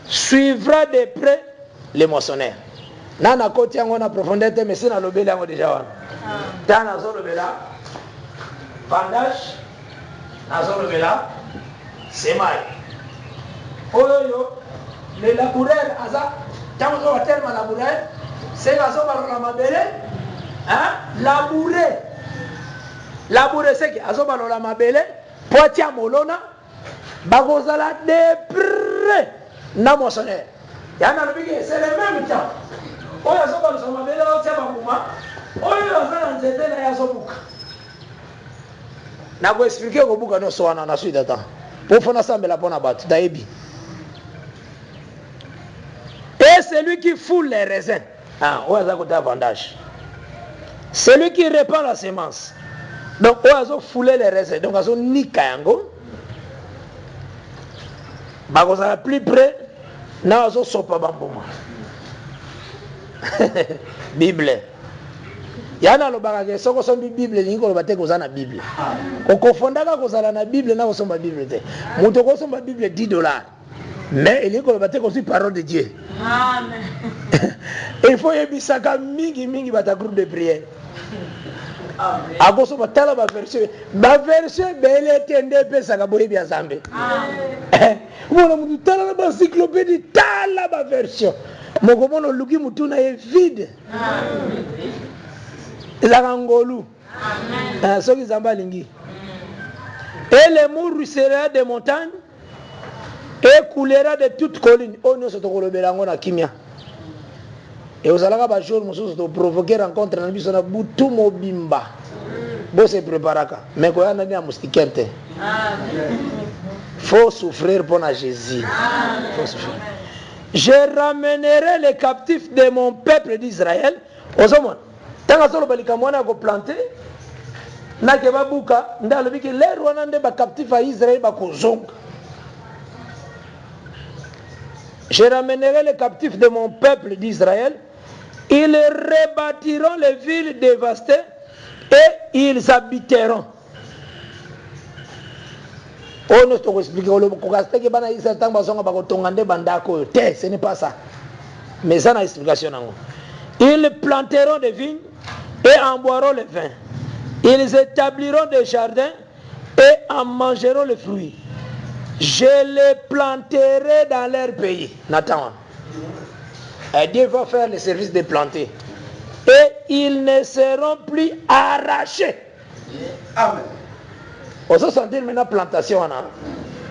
suivra de près les moissonneurs. Nana koti yango na profondeur te mais sina lobela yango déjà wana. Ta nazo lobela bandage, nazo lobela semai. Oyo les laboureurs aza tango zo terme laboureur c'est la zo ba mabele hein labourer c'est que azo ba la mabele potia molona bagozala de près na moissonneur. Yana lobiki c'est le même temps. Oyo azo ba la mabele o tia ba kuma oyo aza na nzete na yazo buka. Na go expliquer ko buka no so wana na suite data. Pour faire sambela pona batu daebi. Et celui qui foule les raisins, celui qui répand la semence. Donc, on a foulé les raisins. Donc, on a ni kayango. On a plus près. On a sopa bamboma. Bible. Yana lo bagage soko sombi Bible ni ko bate ko zana Bible. Ko kofondaka ko zana na Bible na ko somba Bible te. Muto ko somba Bible $10. Mais il est comme la parole de Dieu. Amen. Il faut y bisaka mingi bata groupe de prière. Amen. Agoso batala ba version belle tende pesa ka boye bia zambe. Amen. Mona mutu tala ba encyclopédie tala ba version. Moko mono luki mutu na e vide. Amen. La ngolu. Amen. Soki zamba lingi. Et les murs ruissellera des montagnes et coulera de toutes collines. Oh non, c'est au Colombélango na Kimia. Et vous allez avoir jour monsieur de provoquer rencontre na biso na butu mobimba. Bo se préparaka. Mais quoi na na moustiquerte. Faut souffrir pour na Jésus. Faut souffrir. Je ramènerai les captifs de mon peuple d'Israël. Osomon. Tanga solo balika mwana ko planter. Na ke babuka ndalo biki les rwanda ba captifs à Israël ba kozonga. Je ramènerai les captifs de mon peuple d'Israël. Ils rebâtiront les villes dévastées et ils habiteront. Oh, nous te expliquons ce n'est pas ça. Mais ça, c'est une explication. Ils planteront des vignes et en boiront le vin. Ils établiront des jardins et en mangeront les fruits. Je les planterai dans leur pays. Nathan. Et Dieu va faire le service de planter. Et ils ne seront plus arrachés. Amen. On se sentit maintenant plantation,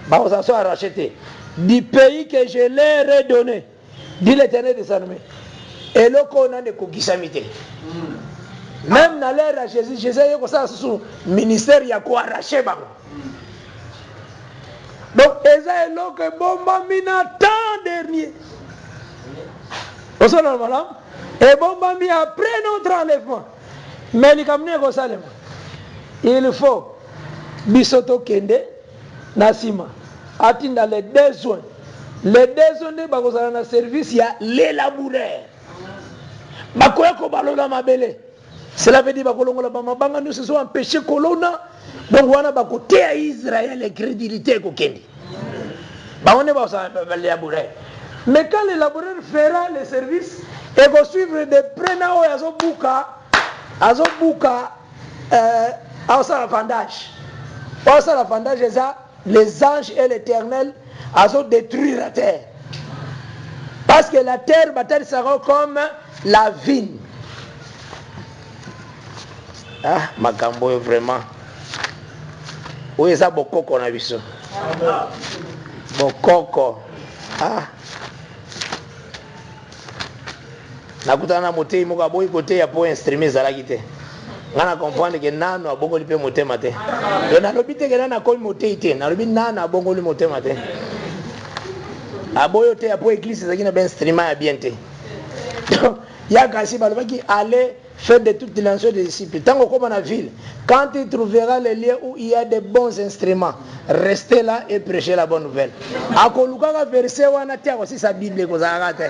on s'en soit racheté. Du pays que je leur ai donné, dit l'Éternel des armées. Et là, on a des coquisamité. Même dans l'ère à Jésus, Jésus a eu ça sous ministère, il y a quoi arracher. Donc, Esaïe est là que bon, mina tant dernier. Vous savez, madame? Et bon, après notre enlèvement, mais il faut bisoto kende nasima atinda les besoins de bakozala na service ya l'élaboureur bakoya ko balola mabele. Cela veut dire bakolongola bamabanga nous se sont empêchés kolona donc wana bakote à Israël les crédibilité ko kende ba on est ba l'élaboureur. Mais quand l'élaboureur fera le service et va suivre de près na o azobuka la vendage. La vendage, les anges et l'Éternel ont détruit la terre. Parce que la terre sera comme la vigne. Ah, Makambo, vraiment. Où est-ce que Bokoko na biso? Bokoko. Ah. Nakutana motei moka boy côté ya po instrument zalaki te. Ngana comprendre que nano abongo lipe motema te. Yo na lobi te que nana ko motei te. Na lobi nana abongo li motema te. Aboyo te ya po église zaki na ben instrument ya bien te. Ya kasi balobaki aller faire de toutes les nations des disciples. Tant qu'on comme en ville, quand il trouvera les lieux où il y a de bons instruments, restez là et prêchez la bonne nouvelle. Akoluka ka verset wana tia aussi sa Bible ko zalaka te.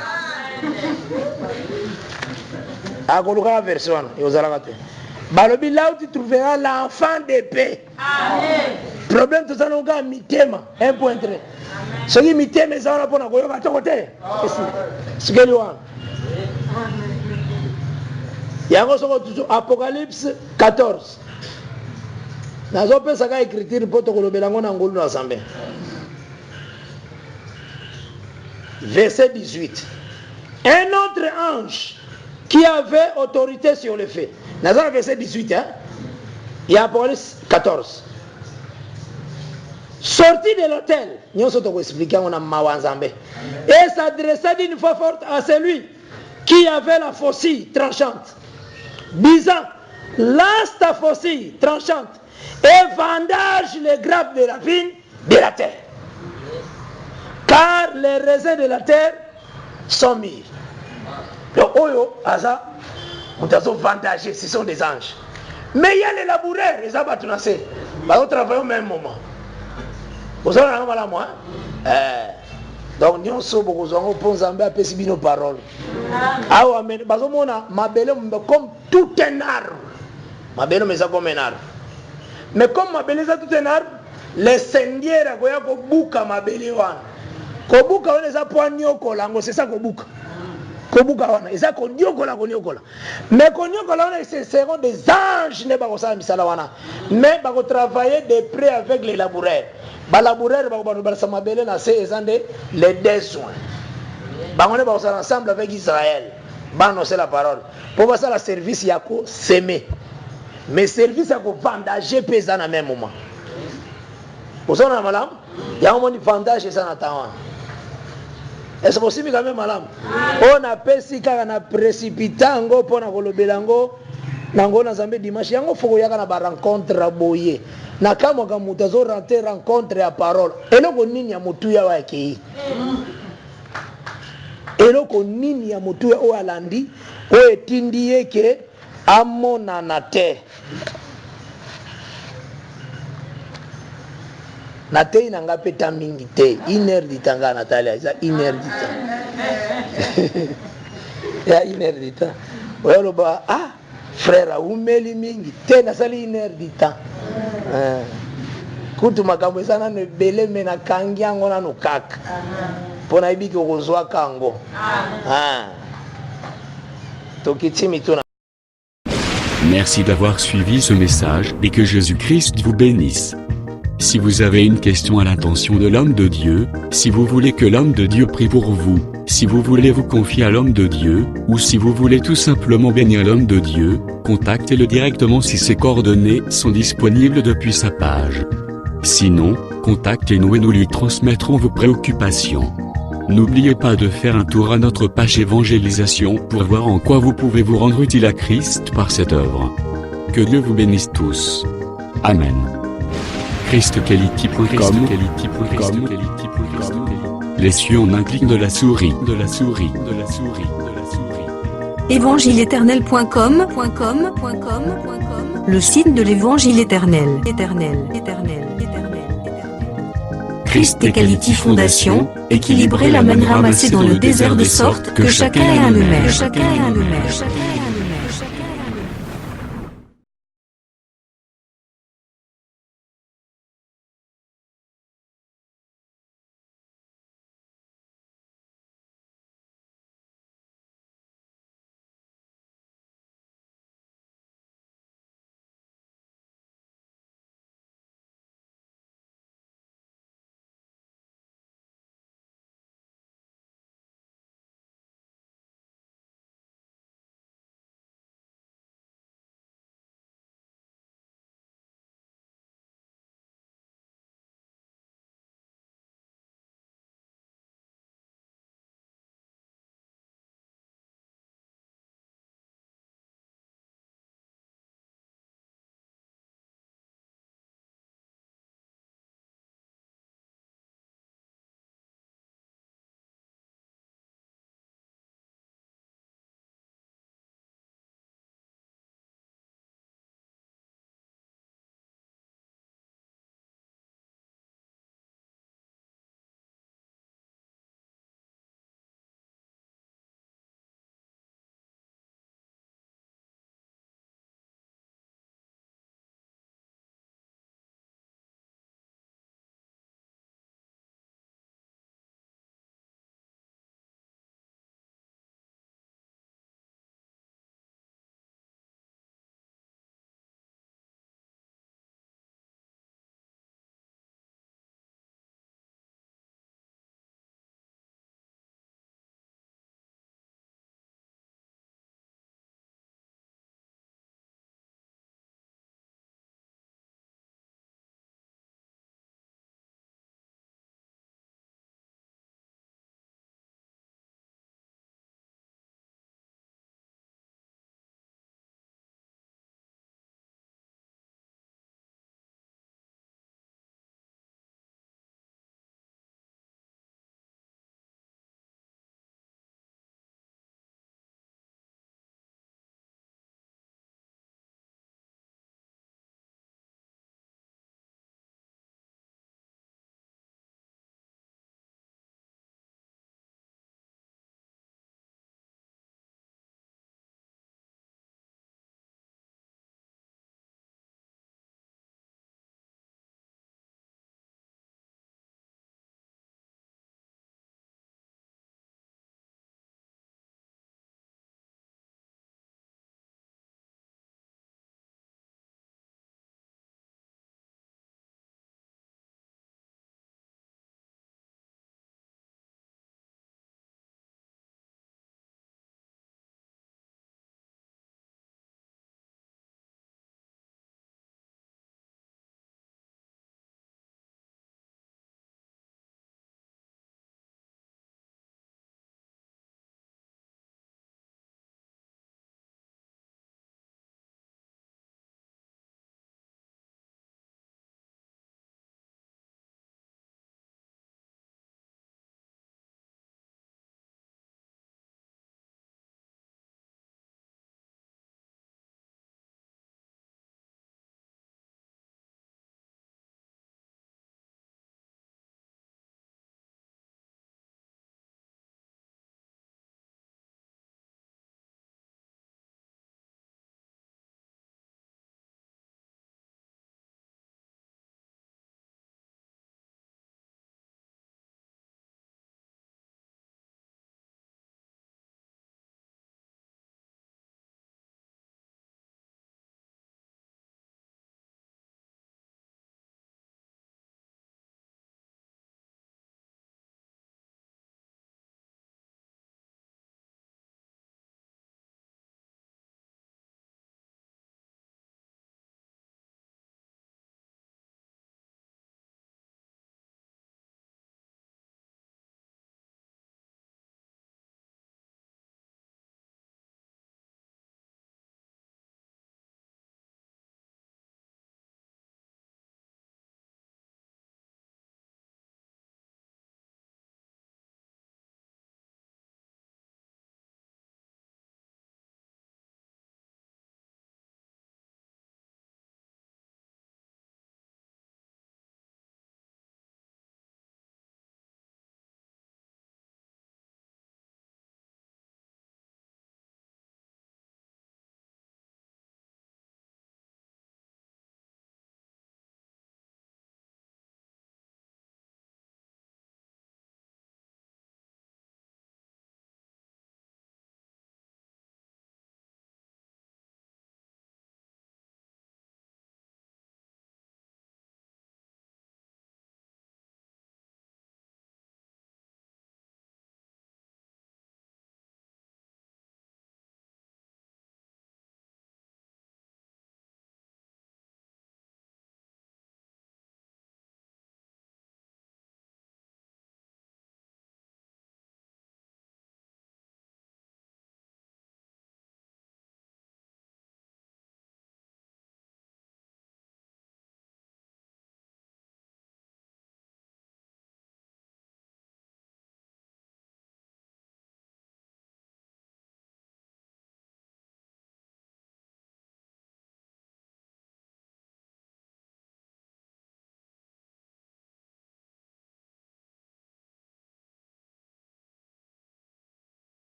Akoluka ka verset wana yo zalaka te. Balobi là où tu trouveras l'enfant de paix. Amen. Problème tout ça non ga mitema 1.3. Ce qui mitema ça on pona ko yo ka to côté. Ce que lui wana. Yango soko toujours Apocalypse 14. Nazo pesa ka écriture poto kolobela ngona ngolu na sambe. Verset 18. Un autre ange qui avait autorité sur le feu. Nazo verset 18 hein. Il y a Apocalypse 14. Sorti de l'autel, nous sommes expliquer on a mawanzambe. Et s'adressa d'une voix forte à celui qui avait la faucille tranchante, disant, lance ta faucille tranchante et vendage les grappes de la vigne de la terre. Car les raisins de la terre sont mûrs. Donc, oyo, aza, on doit vendager, ce sont des anges. Mais il y a les laboureurs, les abattunassés, ils travaillent au même moment. Vous avez un mal moi. Donc, nous sommes beaucoup de gens qui ont fait nos paroles. Ah, mais ma belle comme tout un arbre. Ma belle est comme un arbre. Mais comme ma belle est tout un arbre, les seigneurs ont bouka ma belle. Kobuka on les a poignés kolango, c'est ça kobuka. Kobuka on les a konyo kola. Mais konyo kola ce seront des anges ne ba ko sa misala wana. Mais ba ko travailler de près avec les laboureurs. Ba laboureurs ba ko ba sa mabele na c'est les besoins. Ba on est ensemble avec Israël. Ba non c'est la parole. Pour passer la service yako semer. Mais service yako vendager pesa na même moment. Vous savez madame, il y a un moment de vendage ça na tawa. Est-ce possible quand même madame? On a pesi kaka na précipitango pona kolobelango nango na zambe dimanche yango foko yaka na ba rencontre boye. Na kama ka mutazo renter rencontre ya parole. Eloko nini ya mutu ya wake? Eloko nini ya mutu ya o alandi o etindi yeke amona na te. Na te nanga peta mingi te 1 heure du temps Natalia ça 1 heure du temps. Ya 1 heure du temps. Oyalo ba ah frère umeli mingi te na sali 1 heure du temps. Kutu makambo sana ne bele mena kangiango na no kaka. Pona ibiki okozwa kango. Tokitimi tuna.
Merci d'avoir suivi ce message et que Jésus-Christ vous bénisse. Si vous avez une question à l'intention de l'homme de Dieu, si vous voulez que l'homme de Dieu prie pour vous, si vous voulez vous confier à l'homme de Dieu, ou si vous voulez tout simplement bénir l'homme de Dieu, contactez-le directement si ses coordonnées sont disponibles depuis sa page. Sinon, contactez-nous et nous lui transmettrons vos préoccupations. N'oubliez pas de faire un tour à notre page évangélisation pour voir en quoi vous pouvez vous rendre utile à Christ par cette œuvre. Que Dieu vous bénisse tous. Amen. ChristQuality.com. Les cieux en un clic de la souris.
Évangile-éternel.com, le site de l'Évangile éternel. Christ et Quality Fondation, équilibrer la manne ramassée dans le désert de sorte que chacun ait un maire.